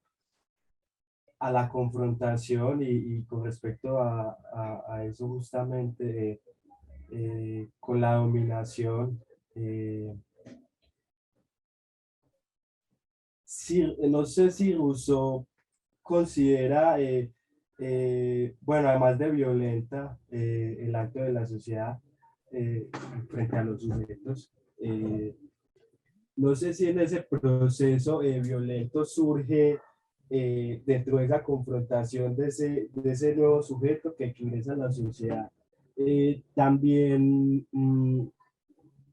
la confrontación y con respecto a eso justamente con la dominación. No sé si Rousseau considera, bueno, además de violenta, el acto de la sociedad frente a los sujetos. No sé si en ese proceso violento surge dentro de esa confrontación de ese nuevo sujeto que ingresa a la sociedad, también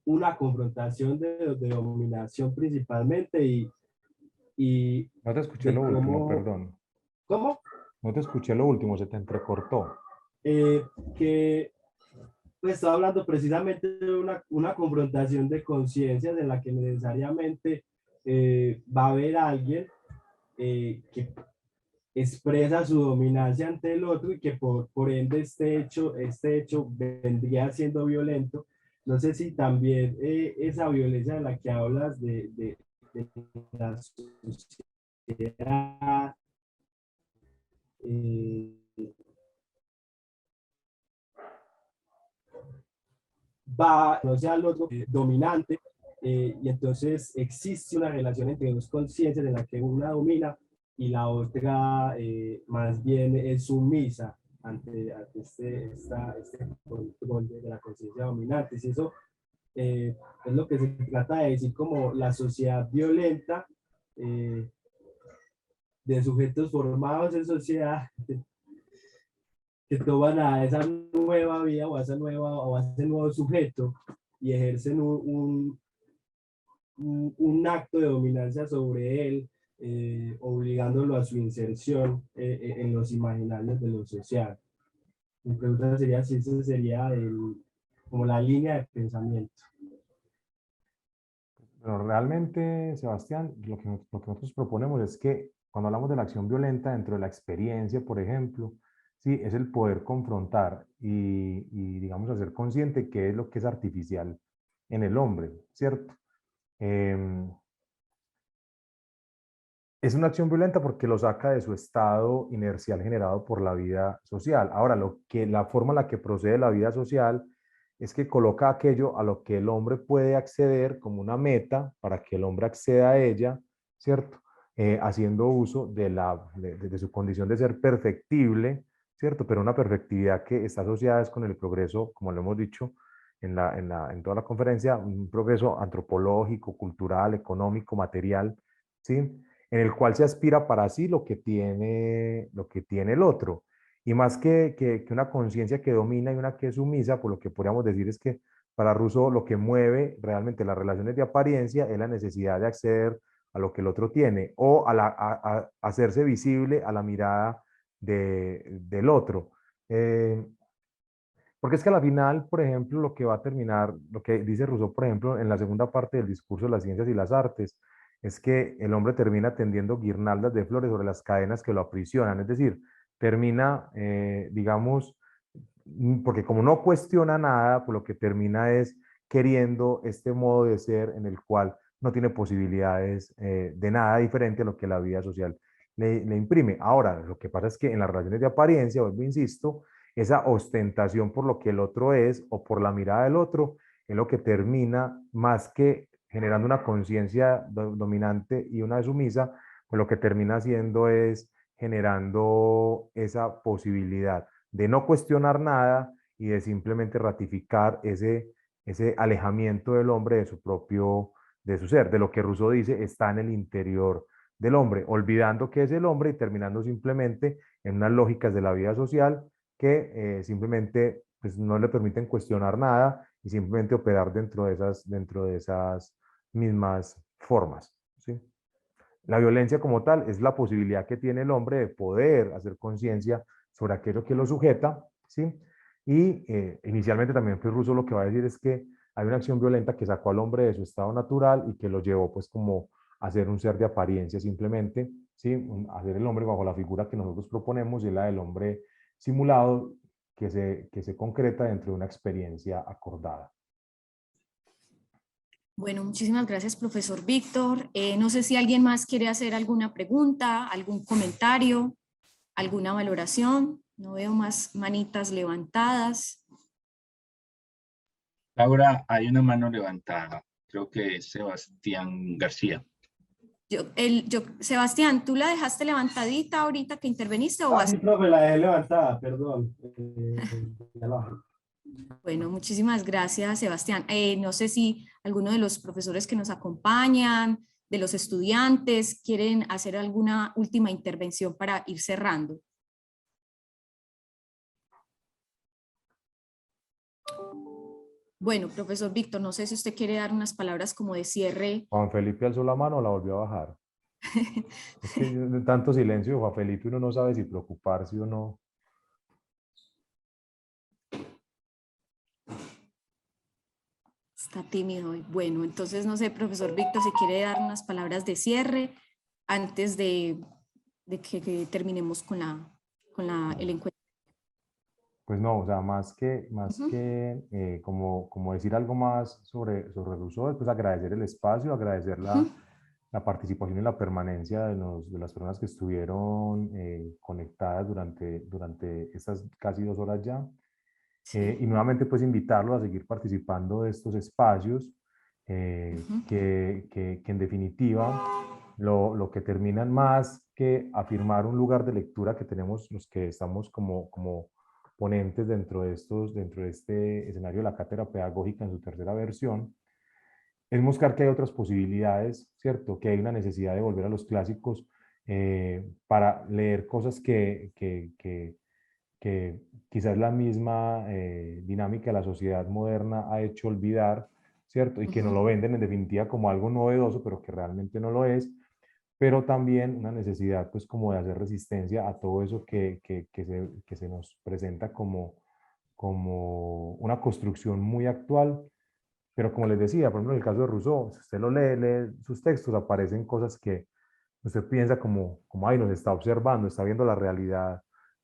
una confrontación de dominación principalmente y No te escuché de lo último, cómo, perdón. ¿cómo? No te escuché lo último, se te entrecortó. Que pues estaba hablando precisamente de una confrontación de conciencias en la que necesariamente va a haber alguien que expresa su dominancia ante el otro y que por ende este hecho vendría siendo violento. No sé si también esa violencia de la que hablas de la sociedad eh, va, no sea el otro dominante, y entonces existe una relación entre dos conciencias en la que una domina y la otra más bien es sumisa ante este control de la conciencia dominante. Y eso es lo que se trata de decir como la sociedad violenta eh, de sujetos formados en sociedad que toman a esa nueva vida o a ese nuevo sujeto y ejercen un acto de dominancia sobre él, obligándolo a su inserción en los imaginarios de lo social. Mi pregunta sería si esa sería como la línea de pensamiento. Pero realmente, Sebastián, lo que nosotros proponemos es que cuando hablamos de la acción violenta dentro de la experiencia, por ejemplo, sí, es el poder confrontar digamos, hacer consciente qué es lo que es artificial en el hombre, ¿cierto? Em, es una acción violenta porque lo saca de su estado inercial generado por la vida social. Ahora, la forma en la que procede la vida social es que coloca aquello a lo que el hombre puede acceder como una meta para que el hombre acceda a ella, ¿cierto? Haciendo uso de su condición de ser perfectible, ¿cierto? Pero una perfectividad que está asociada es con el progreso, como lo hemos dicho en toda la conferencia, un progreso antropológico, cultural, económico, material, ¿sí? En el cual se aspira para sí lo que tiene el otro. Y más que una conciencia que domina y una que es sumisa, por lo que podríamos decir es que para Rousseau lo que mueve realmente las relaciones de apariencia es la necesidad de acceder a lo que el otro tiene o a hacerse visible a la mirada del otro. Porque es que a la final, por ejemplo, lo que va a terminar, lo que dice Rousseau, por ejemplo, en la segunda parte del discurso de las ciencias y las artes, es que el hombre termina tendiendo guirnaldas de flores sobre las cadenas que lo aprisionan, es decir, termina, digamos, porque como no cuestiona nada, pues lo que termina es queriendo este modo de ser en el cual no tiene posibilidades de nada diferente a lo que la vida social le imprime. Ahora, lo que pasa es que en las relaciones de apariencia, vuelvo, insisto, esa ostentación por lo que el otro es o por la mirada del otro es lo que termina más que generando una conciencia dominante y una sumisa, pues lo que termina haciendo es generando esa posibilidad de no cuestionar nada y de simplemente ratificar ese alejamiento del hombre de su propio, de su ser, de lo que Rousseau dice está en el interior del hombre, olvidando que es el hombre y terminando simplemente en unas lógicas de la vida social que simplemente pues, no le permiten cuestionar nada y simplemente operar dentro de esas mismas formas. ¿Sí? La violencia como tal es la posibilidad que tiene el hombre de poder hacer conciencia sobre aquello que lo sujeta, ¿sí? Y inicialmente también pues, Rousseau lo que va a decir es que hay una acción violenta que sacó al hombre de su estado natural y que lo llevó pues como a ser un ser de apariencia simplemente, ¿sí? A ser el hombre bajo la figura que nosotros proponemos y la del hombre simulado que se concreta dentro de una experiencia acordada. Bueno, muchísimas gracias, profesor Víctor. No sé si alguien más quiere hacer alguna pregunta, algún comentario, alguna valoración. No veo más manitas levantadas. Laura, hay una mano levantada. Creo que es Sebastián García. Sebastián, ¿tú la dejaste levantadita ahorita que interveniste o Ah, vas? sí, profe, la dejé levantada, perdón. Ya la bajé. Bueno, muchísimas gracias, Sebastián. No sé si alguno de los profesores que nos acompañan, de los estudiantes, quieren hacer alguna última intervención para ir cerrando. Bueno, profesor Víctor, no sé si usted quiere dar unas palabras como de cierre. Juan Felipe alzó la mano o la volvió a bajar. Es que de tanto silencio, Juan Felipe, uno no sabe si preocuparse o no. Está tímido hoy. Bueno, entonces no sé, profesor Víctor, si quiere dar unas palabras de cierre antes de que terminemos con el encuentro. Pues no, o sea, más Ujú. que como decir algo más sobre Rousseau, pues agradecer el espacio, agradecer Ujú. la participación y la permanencia de las personas que estuvieron conectadas durante estas casi 2 horas ya. Sí. Y nuevamente pues invitarlos a seguir participando de estos espacios Ujú. que en definitiva lo que terminan más que afirmar un lugar de lectura que tenemos los que estamos como ponentes dentro de este escenario de la cátedra pedagógica en su tercera versión, es mostrar que hay otras posibilidades, ¿cierto? Que hay una necesidad de volver a los clásicos para leer cosas que quizás la misma dinámica de la sociedad moderna ha hecho olvidar, ¿cierto? Y que nos Ujú. lo venden en definitiva como algo novedoso, pero que realmente no lo es, pero también una necesidad pues como de hacer resistencia a todo eso que se nos presenta como una construcción muy actual, pero como les decía, por ejemplo en el caso de Rousseau, si usted lo lee sus textos, aparecen cosas que usted piensa como, ay, nos está observando, está viendo la realidad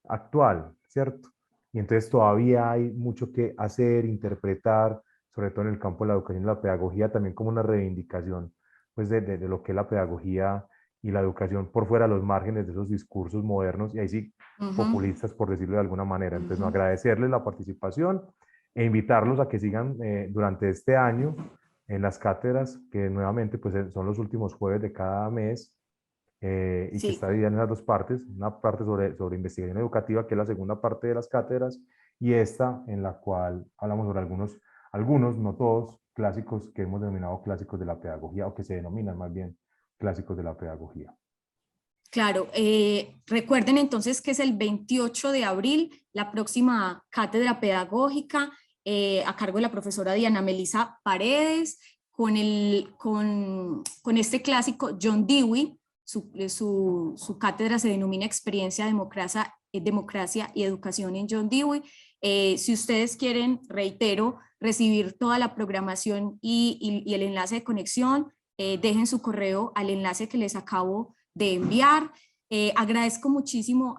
actual, ¿cierto? Y entonces todavía hay mucho que hacer, interpretar, sobre todo en el campo de la educación y la pedagogía, también como una reivindicación pues de lo que es la pedagogía y la educación por fuera de los márgenes de esos discursos modernos, y ahí sí, Ujú. populistas, por decirlo de alguna manera. Entonces, no, Ujú. agradecerles la participación e invitarlos a que sigan durante este año en las cátedras, que nuevamente pues son los últimos jueves de cada mes, y que Sí. está dividida en las dos partes, una parte sobre investigación educativa, que es la segunda parte de las cátedras, y esta en la cual hablamos sobre algunos, no todos, clásicos que hemos denominado clásicos de la pedagogía, o que se denominan más bien clásicos de la pedagogía. Claro, recuerden entonces que es el 28 de abril, la próxima cátedra pedagógica a cargo de la profesora Diana Melissa Paredes, con este clásico John Dewey. Su cátedra se denomina Experiencia, Democracia y Educación en John Dewey. Si ustedes quieren, reitero, recibir toda la programación y el enlace de conexión, dejen su correo al enlace que les acabo de enviar. Agradezco muchísimo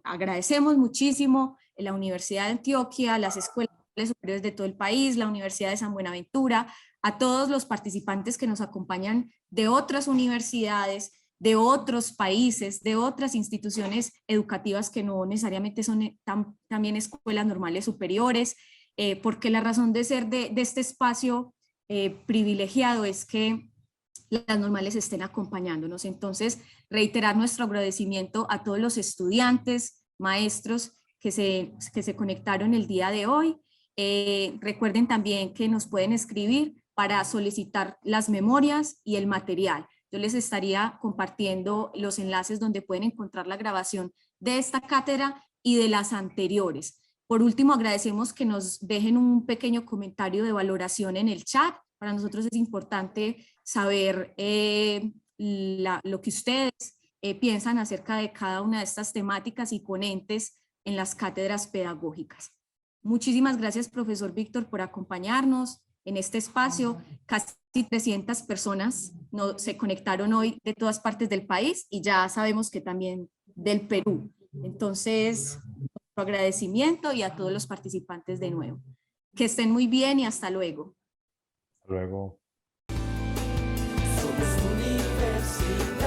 agradecemos muchísimo a la Universidad de Antioquia, a las escuelas superiores de todo el país, la Universidad de San Buenaventura, a todos los participantes que nos acompañan de otras universidades, de otros países, de otras instituciones educativas que no necesariamente son también escuelas normales superiores, porque la razón de ser de este espacio privilegiado es que las normales estén acompañándonos. Entonces, reiterar nuestro agradecimiento a todos los estudiantes, maestros que se conectaron el día de hoy. Recuerden también que nos pueden escribir para solicitar las memorias y el material. Yo les estaría compartiendo los enlaces donde pueden encontrar la grabación de esta cátedra y de las anteriores. Por último, agradecemos que nos dejen un pequeño comentario de valoración en el chat. Para nosotros es importante saber lo que ustedes piensan acerca de cada una de estas temáticas y ponentes en las cátedras pedagógicas. Muchísimas gracias, profesor Víctor, por acompañarnos en este espacio. Casi 300 personas se conectaron hoy de todas partes del país y ya sabemos que también del Perú. Entonces, nuestro agradecimiento y a todos los participantes de nuevo. Que estén muy bien y hasta luego. Hasta luego. Somos Universidad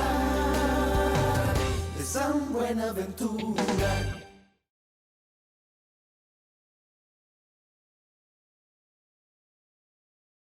de San Buenaventura.